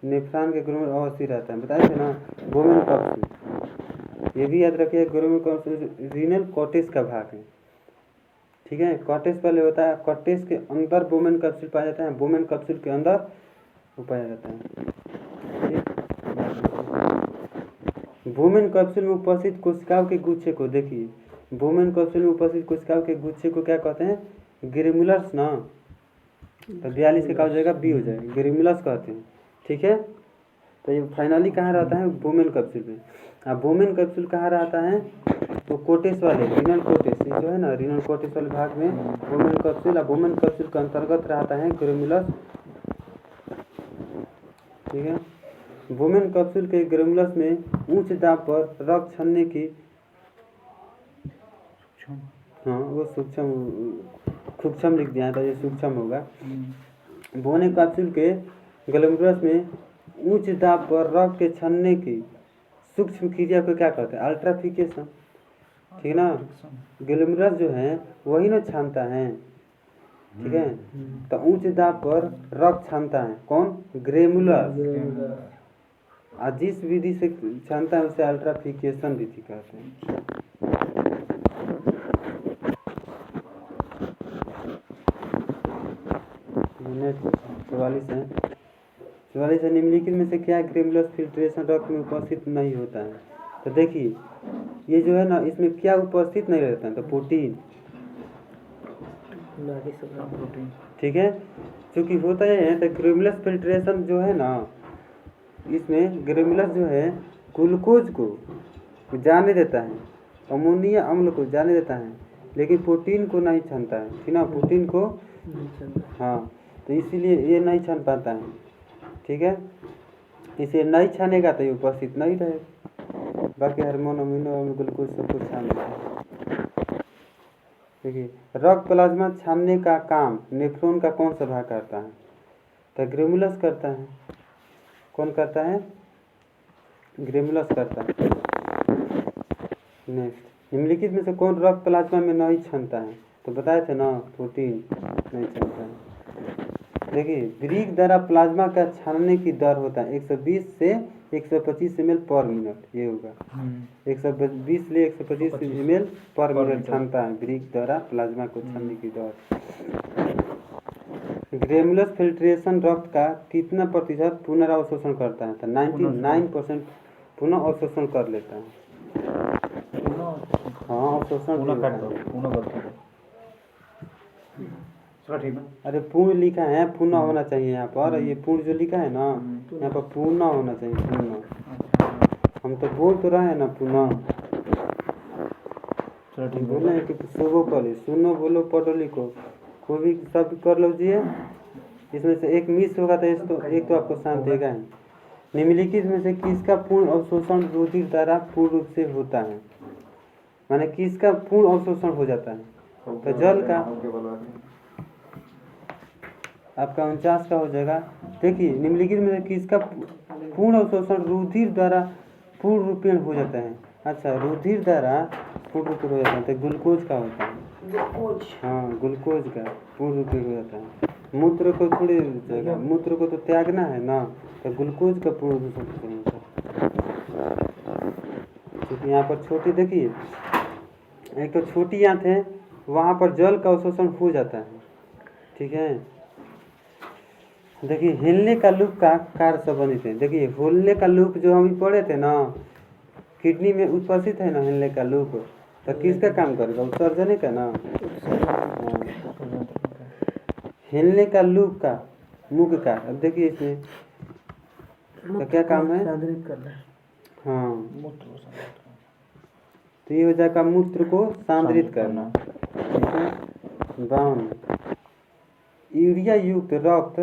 नेफ्रॉन के ग्लोमेरुलर अवस्थित रहता है, बताए थे ना बोमेन कैप्सूल। ये भी याद रखिए ग्लोमेरुलर कैप्सूल रीनल कॉर्टेक्स का भाग है, ठीक है। कॉर्टेक्स पहले होता है, कॉर्टेक्स के अंदर बोमेन कैप्सूल पाया जाता है, बोमेन कैप्सूल के अंदर वो पाया जाता है। बोमेन कैप्सूल में उपस्थित कोशिकाओं के गुच्छे को, देखिए बोमेन कैप्सूल में उपस्थित कोशिकाओं के गुच्छे को क्या कहते हैं, ग्रेन्युलस ना। तो 42 का हो जाएगा बी हो जाएगा, ग्रेन्युलस कहते हैं, ठीक है। तो ये फाइनली कहाँ रहता है, बोमेन कैप्सूल में। अब बोमेन कैप्सूल कहाँ रहता है, तो कोटेस वाले रीनल कोटेस जो है ना, रीनल कोटेस वाले भाग में बोमेन कैप्सूल। बोमेन कैप्सूल के अंतर्गत रहता है ग्रेन्युलस, ठीक है। बोमेन कैप्सूल के ग्रेन्युलस में उच्च दाब पर रक्त छानने की, हाँ वो सूक्ष्म लिख दिया था, ये सूक्ष्म होगा। बोमेन कैप्सूल के ग्रेन्युलस में उच्च दाब पर रक्त के छानने की सूक्ष्म क्रिया को क्या कहते हैं, अल्ट्राफिकेशन, ठीक है ना। ग्लोमेरुलस जो है वही ना छानता है, ठीक है। तो उच्च दाब पर रक्त छानता है कौन, ग्रेन्युलस। और जिस विधि से छानता है उसे अल्ट्राफिकेशन विधि कहते हैं। नेक्स्ट 44 है निम्नलिखित में से क्या ग्रेन्युलस फिल्ट्रेशन रक्त में उपस्थित नहीं होता है। तो देखिए ये जो है ना इसमें क्या उपस्थित नहीं रहता है, तो प्रोटीन, ठीक है। क्योंकि होता है तो ग्रेन्युलस फिल्ट्रेशन जो है ना, इसमें ग्रेन्युलस जो है ग्लूकोज को जाने देता है, अमोनिया अम्ल को जाने देता है, लेकिन प्रोटीन को नहीं छानता है, ठीक ना, प्रोटीन को, हाँ। तो इसीलिए ये नहीं छान पाता है, ठीक है। इसे नहीं छानेगा तो ये उपस्थित नहीं रहेगा, बाकी हार्मोन अमीनो अम्ल ग्लूकोज सब कुछ छान लेता है। देखिए रक्त प्लाज्मा छानने का काम नेफ्रॉन का कौन सा भाग करता है, तो ग्रेन्युलस करता है। कौन करता है, ग्रेन्युलस करता है। नेक्स्ट निम्नलिखित में से कौन रक्त प्लाज्मा में नहीं छानता है, तो बताए थे ना प्रोटीन नहीं छानता है। देखिए ब्रिक द्वारा प्लाज्मा का छानने की दर होता है 120 से 125 ml पर मिनट, ये होगा 120 से 125 ml पर मिनट छानता है ब्रिक द्वारा प्लाज्मा को छानने की दर। ग्रेन्युलस फिल्ट्रेशन रक्त का कितना प्रतिशत पुनरावशोषण करता है, तो 99% पुनः अवशोषण कर लेता है। हाँ अवशोषण, अरे पूर्ण लिखा है, पूर्ण होना चाहिए यहाँ पर, ये पूर्ण जो लिखा है ना यहाँ पर पूर्ण होना चाहिए, पूर्ण। हम तो बोल तो रहे हैं ना पूर्ण, बोले हैं कि सुबह पढ़े, सुनो बोलो पढ़ो लिखो, कोई भी सब कर लीजिए। इसमें से एक मिस होगा तो इसको एक तो आपको शांत देगा ही। निम्नलिखित में से किसका पूर्ण अवशोषण रुधिर द्वारा पूर्ण रूप से होता है, माने किसका पूर्ण अवशोषण हो जाता है, तो जल का आपका 49 का हो जाएगा। देखिए निम्नलिखित में से किसका पूर्ण अवशोषण रुधिर द्वारा पूर्ण रूपेण हो जाता है। अच्छा रुधिर द्वारा पूर्ण रूप में हो जाता है। तो ग्लूकोज का होता है, ग्लूकोज। हाँ ग्लूकोज का पूर्ण रूप में हो जाता है। मूत्र को थोड़ी जगह, मूत्र को तो त्यागना है ना, तो ग्लूकोज का पूर्ण रूप से होता है। क्योंकि यहाँ पर छोटी देखिए, एक तो छोटी आंत है, वहाँ पर जल का अवशोषण हो जाता है, ठीक है। देखिए हिलने का लूप का कार्य संबंधित है। देखिए हिलने का लूप जो हम पढ़े थे ना, किडनी में उपस्थित है ना हिलने का लूप, तो किसका काम करेगा? उत्सर्जन का ना। हिलने का लूप का मुख्य कार्य, अब देखिए इसमें तो क्या काम है? सांद्रित करना है। हाँ, मूत्र को सांद्रित करना। तो ये हो जाएगा मूत्र को सांद्रित करना, ठीक है। 52 यूरिया युक्त रक्त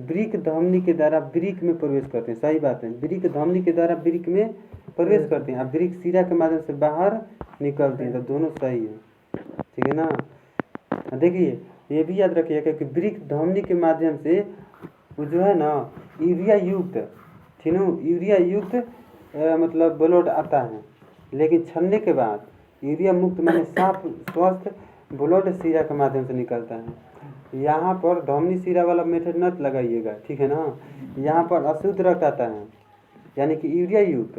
वृक्क धमनी के द्वारा वृक्क में प्रवेश करते हैं। सही बात है, वृक्क धमनी के द्वारा वृक्क में प्रवेश करते हैं, अब वृक्क शिरा के माध्यम से बाहर निकलते हैं। तो दोनों सही है, ठीक है ना। देखिए ये भी याद रखिएगा कि वृक्क धमनी के माध्यम से वो जो है ना यूरिया युक्त, ठीक है, यूरिया युक्त मतलब ब्लड आता है, लेकिन छलने के बाद यूरिया मुक्त माने साफ स्वस्थ ब्लड शिरा के माध्यम से निकलता है। यहाँ पर धमनी शिरा वाला मेथड मत लगाइएगा, ठीक है ना। यहाँ पर अशुद्ध रक्त आता है, यानी कि यूरिया युक्त,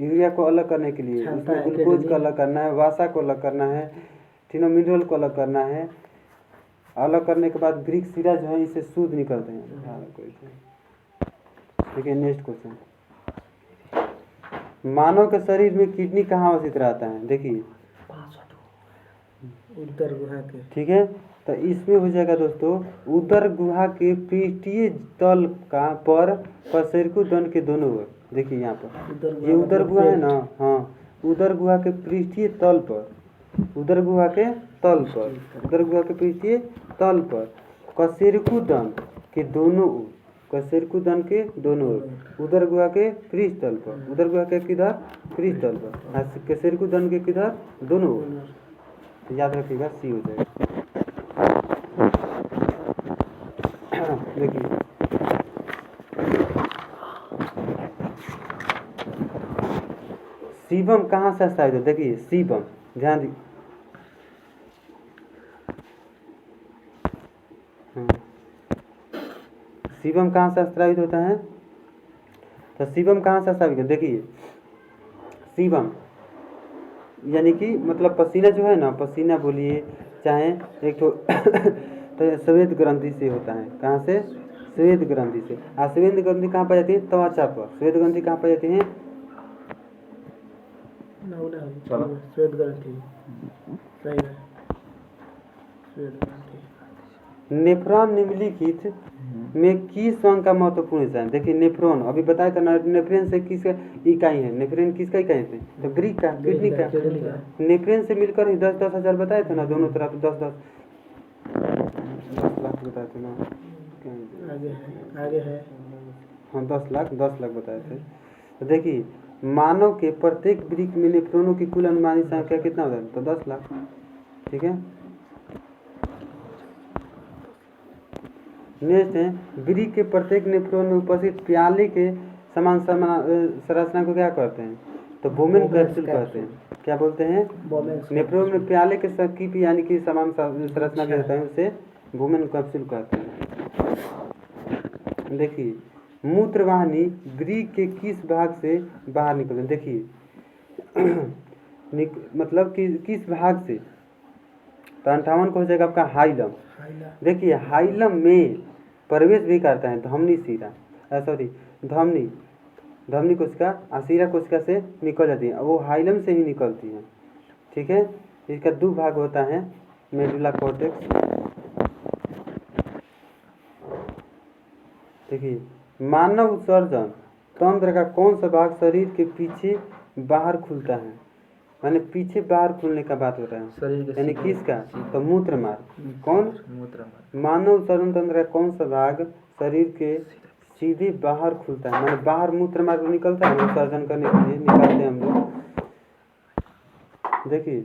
यूरिया को अलग करने के लिए उसमें ग्लूकोज को अलग करना है, वासा को अलग करना है, ठीक है, मिनरल को अलग करना है। अलग करने के बाद वृक्क शिरा जो है इसे शुद्ध निकलते हैं। ठीक है, नेक्स्ट क्वेश्चन, मानव के शरीर में किडनी कहाँ अवस्थित रहता है? देखिए उदर गुहा के, ठीक है। तो इसमें हो जाएगा दोस्तों उदर गुहा के पृष्ठीय तल का पर कशेरुकी दंड के दोनों ओर। देखिए यहाँ पर ये उदर गुहा है ना, हाँ उदर गुहा के पृष्ठीय तल पर, उदर गुहा के तल पर, उदर गुहा के पृष्ठीय तल पर कशेरुकी दंड के दोनों ओर, कशेरुकी दंड के दोनों ओर, उदर गुहा के पृष्ठ तल पर, उदर गुहा के किधर? पृष्ठ तल पर, कशेरुकी दंड के किधर? दोनों ओर। याद रखिएगा, सी हो जाएगा। देखिए सीबम कहाँ से स्थापित है? देखिए सीबम, ध्यान दी, सीबम कहाँ से स्थापित होता है? तो सीबम कहाँ से स्थापित है? देखिए सीबम यानी कि मतलब पसीना जो है ना, पसीना बोलिए चाहे एक तो तो श्वेत ग्रंथि से होता है। कहाँ से? श्वेत ग्रंथि से। श्वेत ग्रंथि कहाँ पाई जाती है? त्वचा पर। श्वेत ग्रंथि कहाँ पाई जाती है? श्वेत ग्रंथि, सही है, श्वेत ग्रंथि। नेफ्रॉन निम्नलिखित में किस अंग का महत्वपूर्ण हिस्सा है? देखिए नेफ्रॉन अभी बताया था ना, नेफ्रॉन से किसका इकाई है? नेफ्रॉन किसका इकाई है? तो वृक्क का, किडनी का। नेफ्रॉन से मिलकर ही 10-10 हजार बताए थे ना, दोनों तरफ 10-10 लाख बताए थे ना, आगे है हाँ 10 लाख बताए थे। तो देखिए मानव के प्रत्येक वृक्क में नेफ्रॉनों की कुल अनुमानित संख्या कितना होता है? तो 10 लाख, ठीक है। नेक्स्ट है वृक्क के प्रत्येक नेफ्रॉन में उपस्थित प्याले के समान संरचना को क्या कहते हैं? तो बोमेन कैप्सूल कहते हैं। क्या बोलते हैं? नेफ्रॉन में प्याले के सकीप यानी कि समान संरचना के होता है, उसे बोमेन कैप्सूल कहते हैं। देखिए मूत्रवाहिनी वृक्क के किस भाग से बाहर निकलते हैं? देखिए मतलब कि किस भाग से? तो 58 को हो जाएगा आपका हाइलम। देखिए हाइलम में प्रवेश भी करता है धमनी शिरा, सॉरी धमनी कोशिका शिरा कोशिका से निकल जाती है, वो हाइलम से ही निकलती है, ठीक है। इसका दो भाग होता है, मेडुला कॉर्टेक्स। देखिए मानव उत्सर्जन तंत्र का कौन सा भाग शरीर के पीछे बाहर खुलता है? माने पीछे बाहर खुलने का बात होता है, यानी किसका? तो मूत्र मार्ग। कौन? मानव उत्सर्जन तंत्र का कौन सा भाग शरीर के सीधे बाहर खुलता है? माने बाहर मूत्र मार्ग निकलता है, उत्सर्जन करने के लिए निकालते हैं हम लोग। देखिए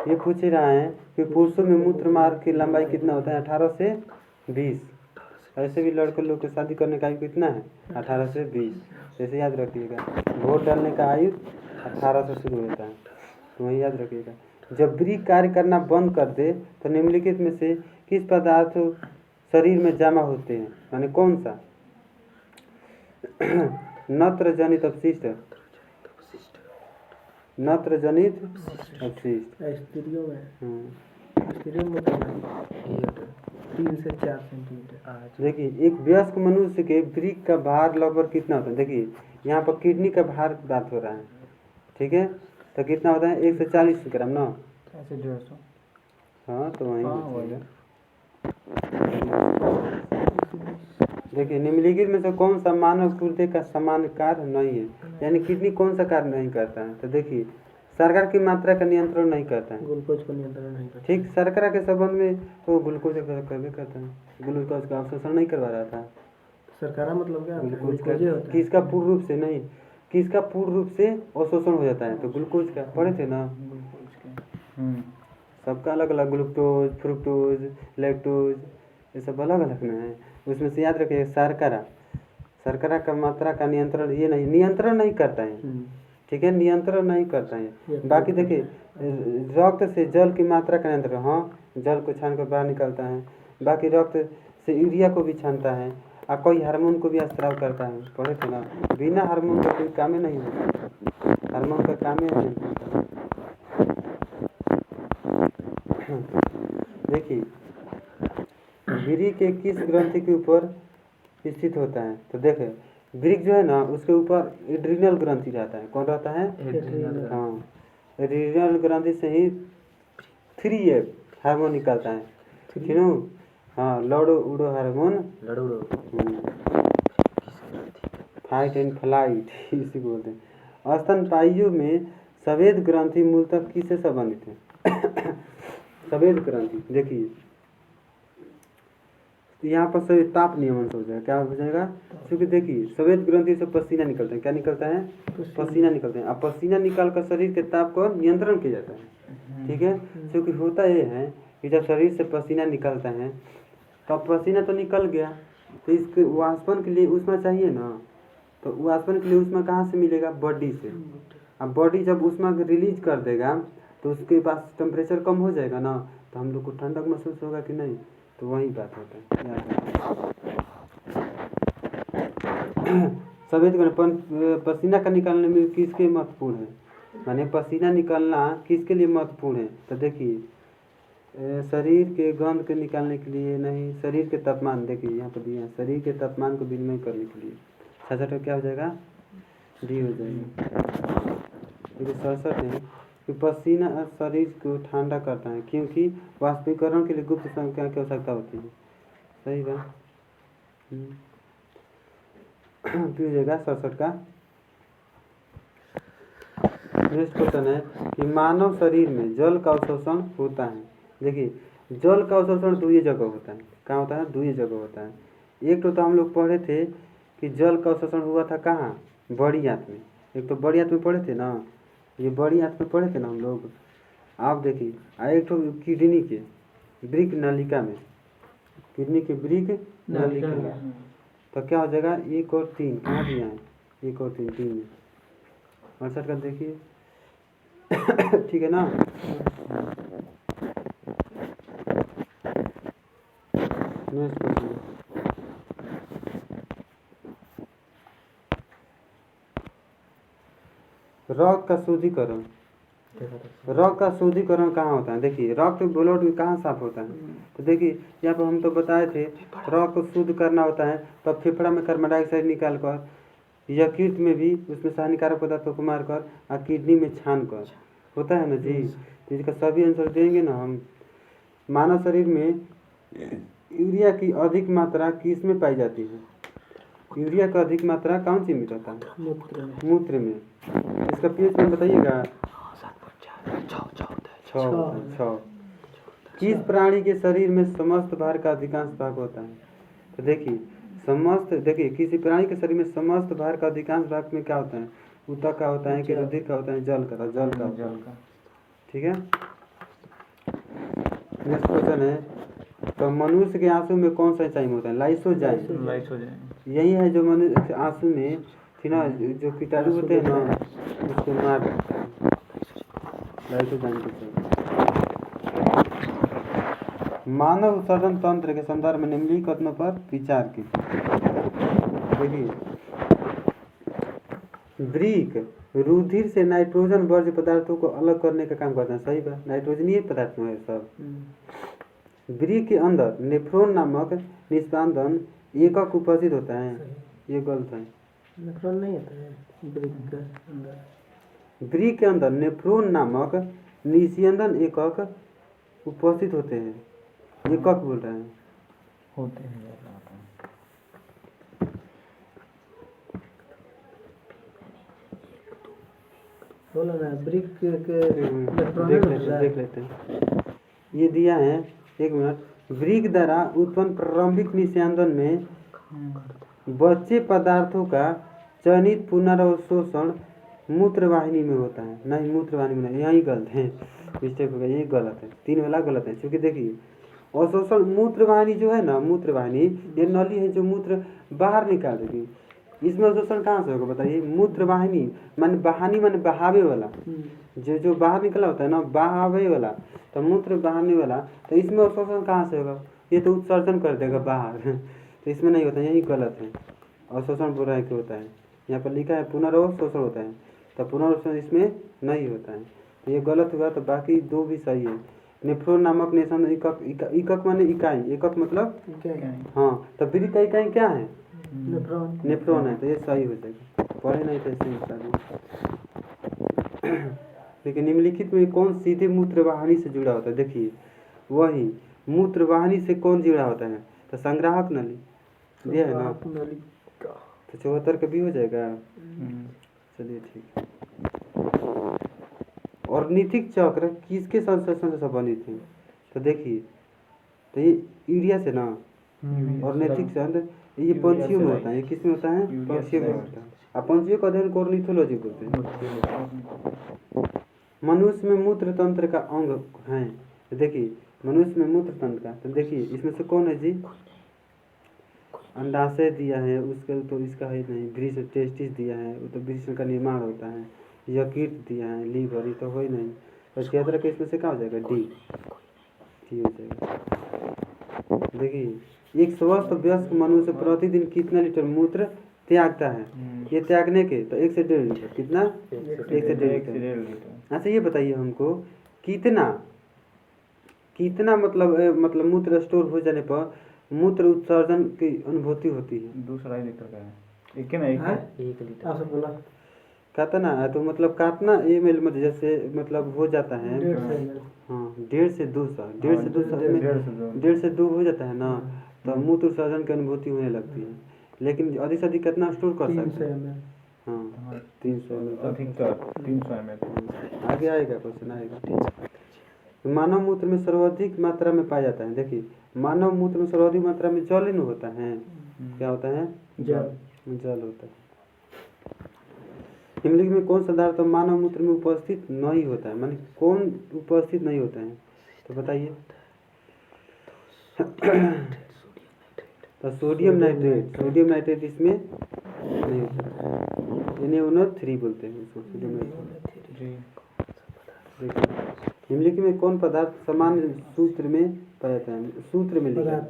ये पूछ ही रहा है कि पुरुषों में मूत्र मार्ग की लंबाई कितना होता है? 18 से 20। ऐसे भी लड़के लोग के शादी करने का आयु कितना है? 18 से 20। जैसे याद रखिएगा, वोट डालने का आयु 18 से शुरू होता है। तो वही याद रखिएगा। जब वृक्क कार्य करना बंद कर दे तो निम्नलिखित में से किस पदार्थ शरीर में जमा होते हैं, माने कौन सा? नत्र जनित अपशिष्ट, नत्र जनित अपशिष्ट। स्त्रियों में हाँ। स्त्रियों में तो नहीं। 3 से 4 सेंटीमीटर। आज देखिए एक वयस्क मनुष्य के वृक्क का भार लगभग कितना होता है? देखिए यहाँ पर किडनी का भार की बात हो रहा है, ठीक है, तो कितना होता है? 1 से 40 ग्राम ना। ऐसे 150। हाँ तो वही हाँ बचेगा। वही। देखिए निम्नलिखित में से कौन सा मानव गुर्दे का समान कार्य नहीं है, यानी किडनी कौन सा कार्य नहीं करता है? तो देखिए शर्करा की मात्रा का नियंत्रण नहीं करता है, ग्लूकोज को नियंत्रण नहीं करता। ठीक। शर्करा के संबंध में तो ग्लूकोज का करबे करता है, ग्लूकोज का अवशोषण नहीं करवा रहा था। सरकारा मतलब क्या होता है? ग्लूकोज ग्लूकोज ही होता का है। किसका पूर्ण रूप से नहीं, किसका पूर्ण रूप से अवशोषण हो जाता है? तो ग्लूकोज का पढ़े थे ना। सबका अलग अलग, ग्लूकोज, फ्रुक्टोज, लैक्टोज, ये सब अलग अलग ना है। उसमें से याद रखिए शर्करा, शर्करा का मात्रा का नियंत्रण ये नहीं, नियंत्रण नहीं करता है, ठीक है, नियंत्रण नहीं करता है। बाकी देखिए रक्त से जल की मात्रा का नियंत्रण, हाँ जल को छान कर बाहर निकलता है। बाकी रक्त से यूरिया को भी छानता है और कोई हार्मोन को भी स्त्राव करता है, पढ़े थे ना। बिना हार्मोन का कोई काम ही नहीं होता, हार्मोन का काम ही नहीं होता। देखिए वृक्क के किस ग्रंथि के ऊपर स्थित होता है? तो देखे वृक्क जो है ना उसके ऊपर एड्रिनल ग्रंथि रहता है। कौन रहता है? हाँ, एड्रिनल ग्रंथि से ही 3F हार्मोन निकलता है, क्यों? हाँ, लड़ो उड़ो हार्मोन, फाइट एंड फ्लाइट इसी को बोलते हैं। स्तनपायियों में सफेद ग्रंथि मूलतः किससे संबंधित है? सफेद ग्रंथि देखिए यहाँ पर सभी ताप नियमन से हो जाएगा, क्या हो जाएगा? क्योंकि देखिए सफेद ग्रंथि से पसीना निकलता है, क्या निकलता है? पसीना निकलता है। अब पसीना निकाल कर शरीर के ताप को नियंत्रण किया जाता है, ठीक है। क्योंकि होता ये है कि जब शरीर से पसीना निकलता है तो पसीना तो निकल गया, तो इसके वाष्पन के लिए ऊष्मा चाहिए ना, तो वाष्पन के लिए ऊष्मा कहाँ से मिलेगा? बॉडी से। अब बॉडी जब ऊष्मा रिलीज कर देगा तो उसके पास टेम्परेचर कम हो जाएगा ना, तो हम लोग को ठंडक महसूस होगा कि नहीं? तो वही बात होता है, सफेद पसीना का निकालने में किसके महत्वपूर्ण है? माने पसीना निकलना किसके लिए महत्वपूर्ण है? तो देखिए शरीर के गंध के निकालने के लिए नहीं, शरीर के तापमान, देखिए यहाँ पर दिया शरीर के तापमान को विनिमय करने के लिए। 67 क्या हो जाएगा? डी हो जाएगा। देखिए 67 है कि पसीना शरीर को ठंडा करता है, क्योंकि वाष्पीकरण के लिए गुप्त संख्या की आवश्यकता होती है। सही बात। हो जाएगा 67 का। नेक्स्ट क्वेश्चन है कि मानव शरीर में जल का अवशोषण होता है। देखिए जल का अवशोषण 2 जगह होता है। कहाँ होता है? 2 जगह होता है। एक तो हम लोग पढ़े थे कि जल का अवशोषण हुआ था कहाँ? बड़ी आंत में। एक तो बड़ी आंत में पढ़े थे ना, ये बड़ी आंत में पढ़े थे ना हम लोग। आप देखिए एक तो किडनी के वृक्क नलिका में, किडनी के वृक्क नलिका में, तो क्या हो जाएगा? 1 और 3 कहाँ दिया है? 1 और 3 3 में। 68 का देखिए ठीक है ना। नेक्स्ट क्वेश्चन रक्त का शुद्धिकरण। रक्त का शुद्धिकरण कहाँ होता है? देखिए रक्त ब्लड कहाँ साफ होता है? तो देखिए यहाँ पर हम तो बताए थे रक्त को शुद्ध करना होता है तो फेफड़ा में कार्बन डाइऑक्साइड निकाल कर, यकृत में भी उसमें से हानिकारक पदार्थों को मारकर और किडनी में छान कर होता है ना जी। तो इसका सभी आंसर देंगे ना हम। मानव शरीर में यूरिया की अधिक मात्रा किस में पाई जाती है? यूरिया का अधिक मात्रा कौन सी में रहता है? मूत्र में। इसका पीएच में बताइएगा। 6। किस प्राणी के शरीर में समस्त भार का अधिकांश भाग होता है? तो देखिए किसी प्राणी के शरीर में समस्त भार का अधिकांश भाग में क्या होता है? ऊतक का होता है कि रुधिर का होता है? जल का। ठीक है। नेक्स्ट क्वेश्चन है तो मनुष्य के आंसू में कौन सा एंजाइम होता है? लाइसोजाइम। यही है जो मनुष्य आंसू में थी ना, जो कीटाणु होते हैं ना उसको मार देता है। लाइसोजाइम के चलते। मानव उत्सर्जन तंत्र के संदर्भ में निम्नलिखित कथनों पर विचार कीजिए। देखिए, वृक्क रुधिर से नाइट्रोजन वर्ज्य पदार्थों को अलग करने का काम करते हैं। सही बात, नाइट्रोजनीय पदार्थ में है सब। वृक्क के अंदर नेफ्रॉन नामक निष्पादन एकक उपस्थित होता है। ये गलत है। नेफ्रॉन नहीं होता है वृक्क के अंदर। वृक्क के अंदर नेफ्रॉन नामक निस्यंदन एकक उपस्थित होते हैं। एकक बोल रहे हैं। होते हैं। बोलो ना, वृक्क के नेफ्रॉन देख लेते हैं। ये दिया है, एक मिनट। वृक्क द्वारा उत्पन्न प्रारंभिक निस्यंदन में बचे पदार्थों का चयनित पुनर्अवशोषण मूत्रवाहिनी में होता है। नहीं, मूत्रवाहिनी में नहीं, यही गलत है, मिस्टेक हो गया, ये गलत है। 3 वाला गलत है, क्योंकि देखिए अवशोषण मूत्रवाहिनी जो है ना, मूत्रवाहिनी ये नली है जो मूत्र बाहर निकाल देगी। इसमें अवशोषण कहाँ से होगा बताइए? मूत्रवाहिनी माने बहानी माने बहावे वाला, जो बाहर निकला होता है ना, बहावे वाला, तो मूत्र बहाने वाला, तो इसमें अवशोषण कहाँ से होगा? ये तो उत्सर्जन कर देगा बाहर तो इसमें नहीं होता है, यही गलत है। अवशोषण बोल रहा है कि होता है, यहाँ पर लिखा है पुनर्अवशोषण होता है, तो पुनर्अवशोषण इसमें नहीं होता है, तो ये गलत हुआ। तो बाकी 2 भी सही है। नेफ्रॉन नामक निस्यंदन एकक माने इकाई, एकक मतलब हाँ, तो वृक्क का इकाई क्या है? नेफ्रॉन है, तो ये सही हो जाएगा। पढ़े नहीं तो ऐसे ही बता दें। लेकिन निम्नलिखित में कौन सीधे मूत्रवाहिनी से जुड़ा होता है? देखिए, वही मूत्रवाहिनी से कौन जुड़ा होता है? तो संग्राहक नली दिया है ना, तो 74 का भी हो जाएगा। चलिए ठीक है। ऑर्निथिक चक्र किसके संश्लेषण से संबंधित है? तो देखिए, तो ये यूरिया से ना, ऑर्निथिक से ये पंछियों में होता है। ये किस में होता है? पंछियों में होता है। अब पंछियों का अध्ययन ऑर्निथोलॉजी बोलते हैं। मनुष्य में मूत्र तंत्र का अंग है। तो देखिए, मनुष्य में मूत्र तंत्र का, तो देखिए इसमें से कौन है जी? अंडाशय दिया है, उसके तो इसका है नहीं। वृष टेस्टिस दिया है, वो तो वृष का निर्माण होता है। यकृत दिया है, लीवर, ये तो हो ही नहीं। तो 76 के इसमें से क्या हो जाएगा? डी हो जाएगा। देखिए, एक स्वस्थ वयस्क मनुष्य प्रतिदिन कितना लीटर मूत्र त्यागता है? ये त्यागने के तो 1 से 1.5 लीटर। कितना? 1 से 1.5 लीटर। अच्छा, ये बताइए हमको, कितना मतलब मूत्र स्टोर हो जाने पर मूत्र उत्सर्जन की अनुभूति होती है? 2.5 लीटर का है। एक है ना, एक है 1 लीटर। आपसे बोला कितना है? तो मतलब कितना ml में जैसे मतलब हो जाता है? 1.5 हाँ, 1.5 से 200, 1.5 से 200 में 1.5 से 2 हो जाता है ना, तो मूत्र उत्सर्जन की अनुभूति होने लगती है। लेकिन अधिक से अधिक कितना स्टोर कर सकते हैं? 300 ml। हाँ, 300 अधिकतर 300 ml। आगे आएगा, क्वेश्चन आएगा। मानव मूत्र में सर्वाधिक मात्रा में पाया जाता है। देखिए, मानव मूत्र में सर्वाधिक मात्रा में जल ही होता है। क्या होता है? जल होता है। निम्नलिखित में कौन सा पदार्थ मानव मूत्र में उपस्थित नहीं होता है? माने कौन उपस्थित नहीं होता है? तो बताइए। तो सोडियम नाइट्रेट इसमें नहीं होता है। NaNO3 बोलते हैं इसको, सोडियम नाइट्रेट। देखिए, निम्नलिखित में कौन पदार्थ सामान्य सूत्र में पाया जाता है? सूत्र में लिखा है,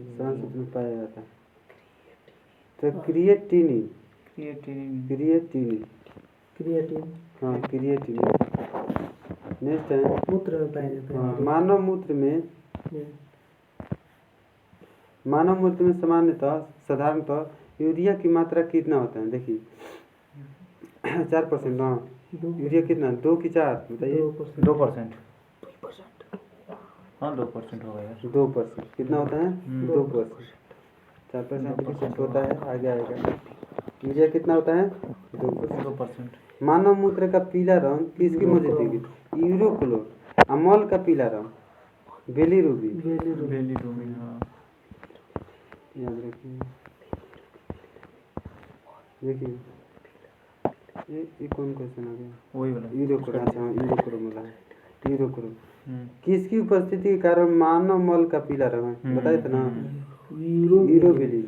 सामान्य सूत्र में पाया जाता है। तो क्रिएटिनिन। हाँ, क्रिएटिनिन। नेक्स्ट है, मूत्र में पाया जाता है। मानव मूत्र में साधारणतः यूरिया की मात्रा कितना होता है? देखिए 4% ना, यूरिया कितना? 2 की 4 बताइए। 2%। हाँ 2% होगा यार। 2% कितना होता है? 2%। 4% होता है, आगे आएगा। यूरिया कितना होता है? 2%। मानव मूत्र का पीला रंग किसकी मौजूदगी? यूरोक्लोर। अमल का पीला रंग बिलिरुबिन। हाँ। याद रखिए। देखिए, ये कौन क्वेश्चन आ गया? वही वाला यूरोक्लोर। अच्छा, यूरोक्लोर मिला है। यूरोक्लोर किसकी उपस्थिति के कारण मानव मल का पीला रंग है? बताए थे ना, यूरोबिलिन।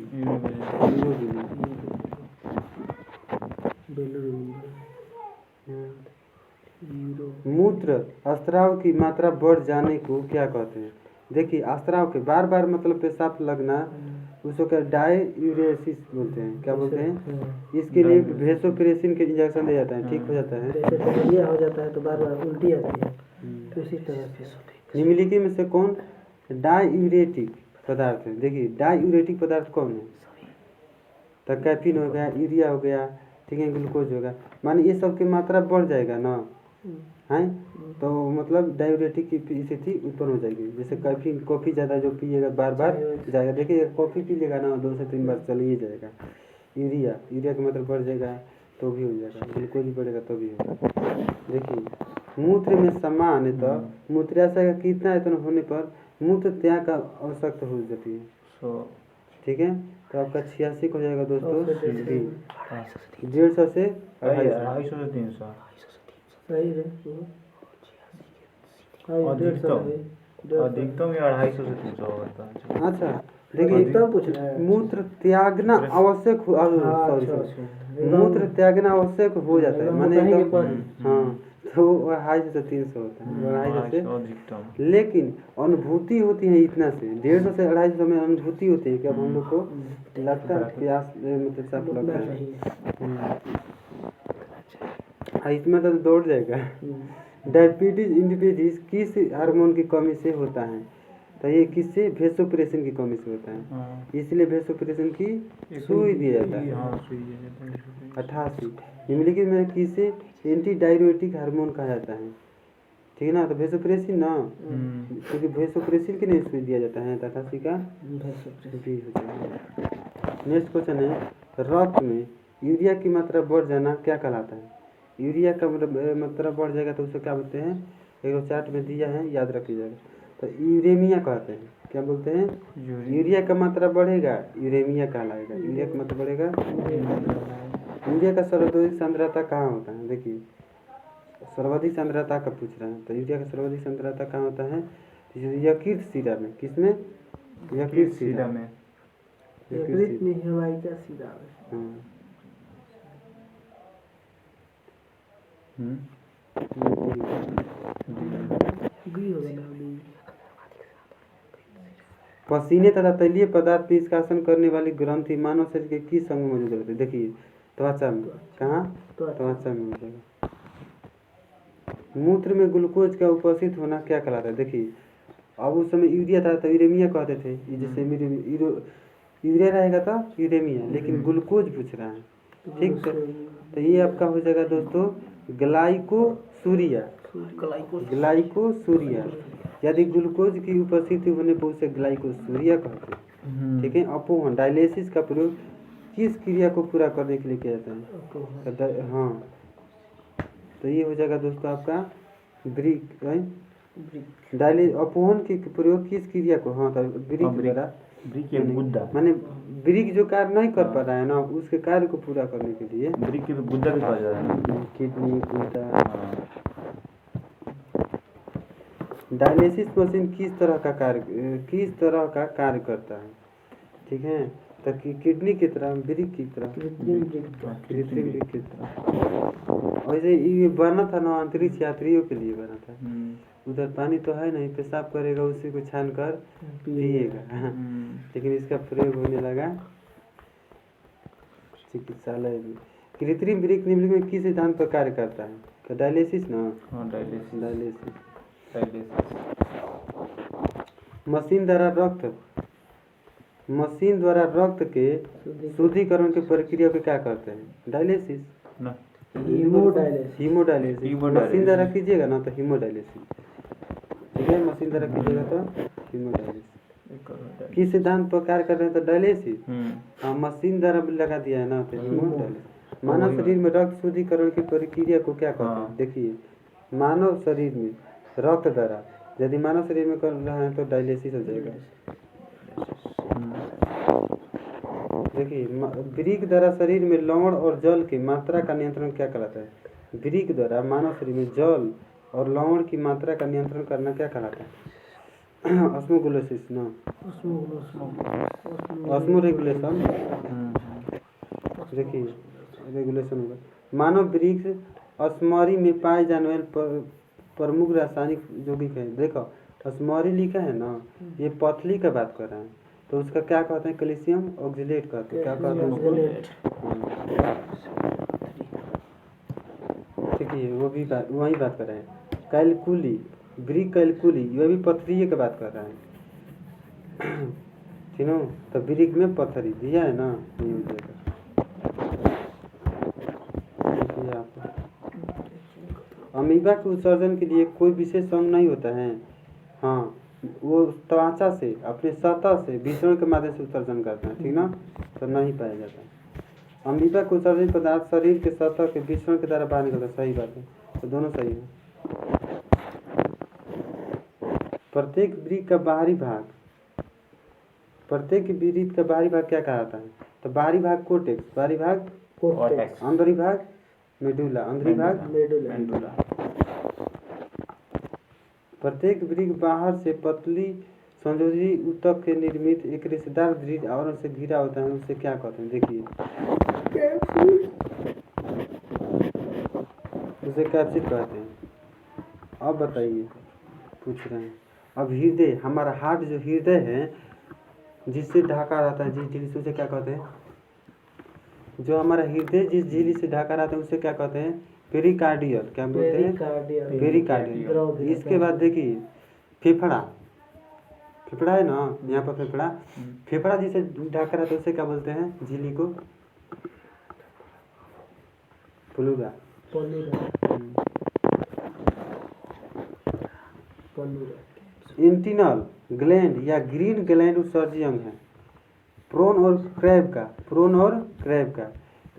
मूत्र स्राव की मात्रा बढ़ जाने को क्या कहते हैं? देखिए स्राव के बार बार मतलब पेशाब लगना उसको क्या डाययूरेसिस बोलते हैं, क्या बोलते हैं? इसके लिए वेसोप्रेसिन के इंजेक्शन दिया जाता है, ठीक हो जाता है। जैसे डायरिया हो जाता है तो बार बार उल्टी आती है, तो इसी तरह से निम्नलिखित में से कौन डाययूरेटिक पदार्थ है? देखिए डाययूरेटिक पदार्थ कौन है? तो कैफीन हो गया, यूरिया हो गया, ठीक है, ग्लूकोज होगा, माने ये सब की मात्रा बढ़ जाएगा ना, है तो मतलब डाययूरेटिक की स्थिति उत्पन्न हो जाएगी। जैसे कैफीन कॉफ़ी ज़्यादा जो पिएगा बार बार जाएगा, देखिए कॉफ़ी पी लेगा ना 2 से 3 बार चल ही जाएगा। यूरिया की मात्रा बढ़ जाएगा तो भी हो जाएगा, ग्लूकोज भी बढ़ेगा तो भी होगा। देखिए मूत्र में सामान्यतः मूत्राशय का कितना आयतन होने पर मूत्र त्याग का आवश्यकता हो जाती है? 100 ठीक है, तो आपका 86 हो जाएगा दोस्तों। 150 से 250 250 से 300 सही है। अधिकतम या 250 से 300 होता है। अच्छा देखिए एकदम पूछ रहा है। मूत्र त्यागना आवश्यक हो, सॉरी मूत्र त्यागना आवश्यक हो जाता है, माने एकदम हाँ, तो 250 से 300 होता है, 250 से अधिकतम। लेकिन अनुभूति होती है इतना से 150 से 250 में अनुभूति होती है कि अब हम लोग को लगता है प्यास मतलब साफ लगता है, इसमें तो दौड़ जाएगा। डायबिटीज इंडिपेंडेंस किस हार्मोन की कमी से होता है? तो ये किससे? वेसोप्रेसिन की कमी से होता है, इसलिए वेसोप्रेसिन की सुई दिया जाता है। हाँ, सुई दिया जाता है। 88 निम्नलिखित में किसे एंटी डाययूरेटिक हार्मोन कहा जाता है? ठीक है ना, तो वेसोप्रेसिन ना, क्योंकि वेसोप्रेसिन के लिए सुई दिया जाता है, 88 का भी हो जाएगा। नेक्स्ट क्वेश्चन है, रक्त में यूरिया की मात्रा बढ़ जाना क्या कहलाता है? यूरिया का मात्रा बढ़ जाएगा तो उसे क्या बोलते हैं? एक चार्ट में दिया है, याद रखिएगा। तो यूरेमिया कहते हैं, क्या बोलते हैं? यूरिया का मात्रा बढ़ेगा यूरेमिया कहलाएगा, यूरिया का मात्रा बढ़ेगा। यूरिया का सर्वाधिक सांद्रता कहाँ होता है? देखिए सर्वाधिक सांद्रता का पूछ रहा है, तो यूरिया का सर्वाधिक सांद्रता कहाँ होता है? यकृत शिरा में। किसमें? यकृत शिरा में। पसीने तथा तैलीय पदार्थ की निष्कासन करने वाली ग्रंथि मानव शरीर के किस अंग में मौजूद रहती है? देखिए त्वचा में। कहाँ? त्वचा में हो जाएगा। मूत्र में ग्लूकोज का उपस्थित होना क्या कहलाता है? देखिए अब उस समय यूरिया था तो यूरेमिया कहते थे, जैसे यूरिया रहेगा तो यूरेमिया, लेकिन ग्लूकोज पूछ रहा है, ठीक। तो ये आपका हो जाएगा दोस्तों ग्लाइकोसूरिया। ग्लाइकोसूरिया, यदि ग्लूकोज की उपस्थिति होने पर उसे ग्लाइकोसूरिया कहते हैं, ठीक है। अपोहन डायलिसिस का प्रयोग किस क्रिया को पूरा करने के लिए किया जाता है? हाँ, तो ये हो जाएगा दोस्तों आपका ब्रिक अपोहन के प्रयोग किस क्रिया को? हाँ, तो ब्रिक गुद्दा, माने ब्रिक जो कार्य नहीं कर पा रहा है ना, उसके कार्य को पूरा करने के लिए ब्रिक के गुद्दा भी कहा जाता है, किडनी गुद्दा। डायलिसिस मशीन किस तरह का कार्य करता है? ठीक है, तो किडनी की तरह, ब्रिक की तरह, कृत्रिम ब्रिक की तरह। वैसे ये बना था ना अंतरिक्ष यात्रियों के लिए बना था। उधर पानी तो है नहीं, पेशाब करेगा उसी को छान कर पिएगा, लेकिन इसका प्रयोग होने लगा चिकित्सालय में। कृत्रिम ब्रिक निम्नलिखित में किस सिद्धांत पर कार्य करता है? तो डायलिसिस ना। डायलिसिस। मशीन द्वारा रक्त के शुद्धिकरण की प्रक्रिया को क्या करते हैं? डायलिसिस। हीमोडायलिसिस मशीन द्वारा कीजिएगा ना तो हीमोडायलिसिस, ठीक है, मशीन द्वारा कीजिएगा तो हीमोडायलिसिस। किस सिद्धांत पर कार्य कर रहे हैं? तो डायलिसिस। हाँ, मशीन द्वारा लगा दिया है ना तो हीमोडायलिसिस। मानव शरीर में रक्त शुद्धिकरण की प्रक्रिया को क्या कहते हैं? देखिए मानव शरीर में रक्त द्वारा, यदि मानव शरीर में कर रहा है तो डायलिसिस हो जाएगा। देखिए ब्रिक द्वारा शरीर में लवण और जल की मात्रा का नियंत्रण क्या कहलाता है? ब्रिक द्वारा मानव शरीर में जल और लवण की मात्रा का नियंत्रण करना क्या कहलाता है? ऑस्मोगुलेसिस ना, ऑस्मोरेगुलेशन। देखिए रेगुलेशन होगा। मानव ब्रिक अस्मरी में पाए जाने वाले प्रमुख रासायनिक यौगिक है। देखो असमरी लिखा है ना, ये पतली का बात कर रहा है, तो उसका क्या कहते हैं? कैल्शियम ऑक्जेलेट कहते हैं। क्या कहते हैं उसको? ठीक है, वो भी बात वही बात कर रहे हैं। कैलकुली, ब्रिक कैलकुली, ये भी पथरी का बात कर रहा है। ठीक है, तो ब्रिक में पथरी दिया है ना, ये हो जाएगा। देखिए आप, अमीबा के उत्सर्जन के लिए कोई विशेष अंग नहीं होता है। हाँ, वो त्वचा से, अपने सतह से विसरण के माध्यम से उत्सर्जन करता है, ठीक ना, तो नहीं पाया जाता है। अमीबा के उत्सर्जन पदार्थ शरीर के सतह के विसरण के द्वारा बाहर निकलता है। सही बात है, तो दोनों सही है। प्रत्येक वृक्क का बाहरी भाग, प्रत्येक वृक्क का बाहरी भाग क्या कहलाता है? तो बाहरी भाग कोर्टेक्स, बाहरी भाग कोर्टेक्स, अंदरी भाग मेडुला, अंदरी भाग मेडुला। प्रत्येक वृक्क बाहर से पतली संयोजी ऊतक के निर्मित एक रेशेदार दृढ़ आवरण से घिरा होता है। उसे क्या कहते हैं? देखिए, उसे कैप्सिड कहते हैं। अब बताइए, पूछ रहे हैं। अब हृदय, हमारा हार्ट जो हृदय है जिससे ढका रहता है, जिस झिल्ली से, उसे क्या कहते हैं? जो हमारा हृदय जिस झिल्ली से ढका रहता है उसे क्या कहते हैं? पेरिकार्डियल। क्या बोलते हैं? पेरिकार्डियल। इसके बाद देखिए फेफड़ा, फेफड़ा है ना, यहाँ पर फेफड़ा, फेफड़ा जिसे ढका रहता है उसे क्या बोलते हैं? झिल्ली को प्लूरा। इंटिनल ग्लैंड या ग्रीन ग्लैंड उत्सर्जी अंग है। प्रोन और क्रैब का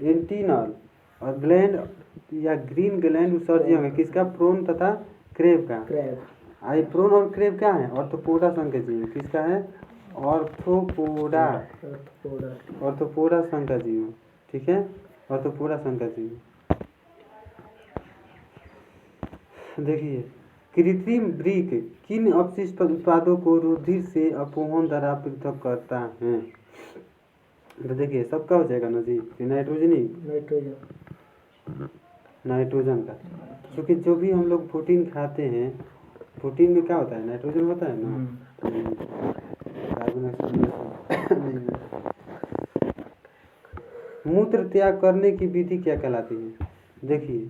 इंटिनल और ग्लैंड या ग्रीन ग्लैंड उत्सर्जी अंग है। किसका? प्रोन तथा क्रैब का। आई प्रोन और क्रैब क्या है? ऑर्थोपोडा संघ का जीव। किसका है? ऑर्थोपोडा संघ का जीव। ठीक है, ऑर्थोपोडा संघ का जीव। देखिए, कृत्रिम वृक्क किन अपशिष्ट उत्पादों को रुधिर से अपवहन द्वारा पृथक करता है? तो देखिए सबका हो जाएगा ना जी, नाइट्रोजन का, क्योंकि जो भी हम लोग प्रोटीन खाते हैं, प्रोटीन में क्या होता है? नाइट्रोजन होता है ना। मूत्र त्याग करने की विधि क्या कहलाती है? देखिए,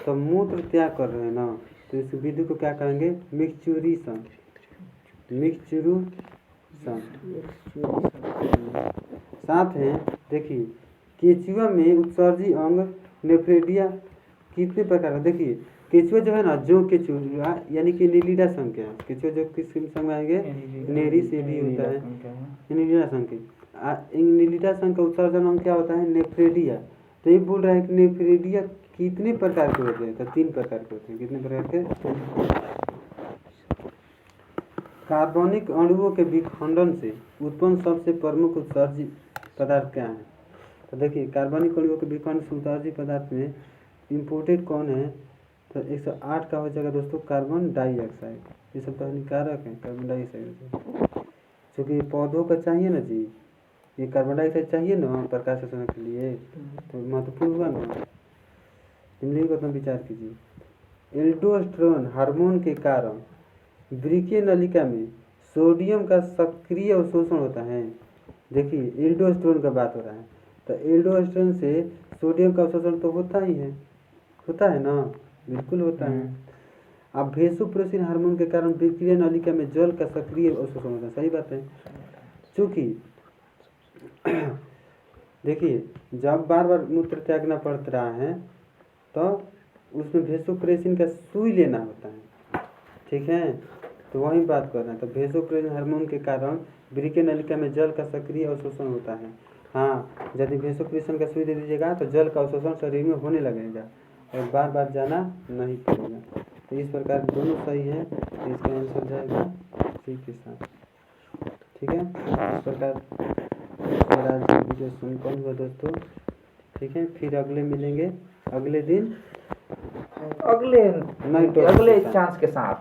तो मूत्र त्याग कर रहे हैं ना, तो इस विधि को क्या कहेंगे? मिक्सचुरेशन। साथ है, देखिए केचुआ में उत्सर्जी अंग नेफ्रेडिया कितने प्रकार का? देखिए केचुआ जो है ना, जो केचुआ यानी कि नीलिडा संघ के हैं। केचुआ जो किस संघ में आएंगे? नेरी से भी होता है, नीलिडा संघ के। नीलिडा संघ का उत्सर्जन अंग क्या होता है? नेफ्रेडिया। तो ये बोल रहा है कि नेफ्रेडिया कितने प्रकार के होते हैं? तो 3 प्रकार के होते हैं। कितने प्रकार के? कार्बनिक अणुओं के विखंडन से उत्पन्न सबसे प्रमुख उत्सर्जी पदार्थ क्या है? तो देखिए कार्बनिक अणुओं के विखंडन से उत्सर्जी पदार्थ में इम्पोर्टेड कौन है? तो 108 का हो जाएगा दोस्तों कार्बन डाइऑक्साइड। ये सब तो हानिकारक है कार्बन डाइऑक्साइड, क्योंकि पौधों का चाहिए ना जी, ये कार्बन डाइऑक्साइड चाहिए ना प्रकाश संश्लेषण के लिए, तो महत्वपूर्ण हुआ ना। इमली को तुम विचार कीजिए। एल्डोस्टेरोन हार्मोन के कारण वृक्कीय नलिका में सोडियम का सक्रिय अवशोषण होता है। देखिए एल्डोस्टेरोन का बात हो रहा है, तो एल्डोस्टेरोन से सोडियम का अवशोषण तो होता ही है, होता है ना, बिल्कुल होता है। अब वेसोप्रेसिन हार्मोन के कारण वृक्कीय नलिका में जल का सक्रिय अवशोषण होता है। सही बात है, चूँकि देखिए जब बार बार मूत्र त्यागना पड़ रहा है तो उसमें वेसोप्रेसिन का सुई लेना होता है। ठीक है, तो वही बात कर रहे हैं। तो वेसोप्रेसिन हार्मोन के कारण वृक्कीय नलिका में जल का सक्रिय अवशोषण होता है। हाँ, यदि वेसोप्रेसिन का सुई दे दीजिएगा तो जल का अवशोषण शरीर में होने लगेगा और बार बार जाना नहीं पड़ेगा। तो इस प्रकार दोनों सही है, तो इसका आंसर जाएगा सी के साथ। ठीक है, इस प्रकार आज वीडियो सुनकर हुआ दोस्तों। ठीक है, फिर अगले मिलेंगे अगले दिन अगले चांस के साथ।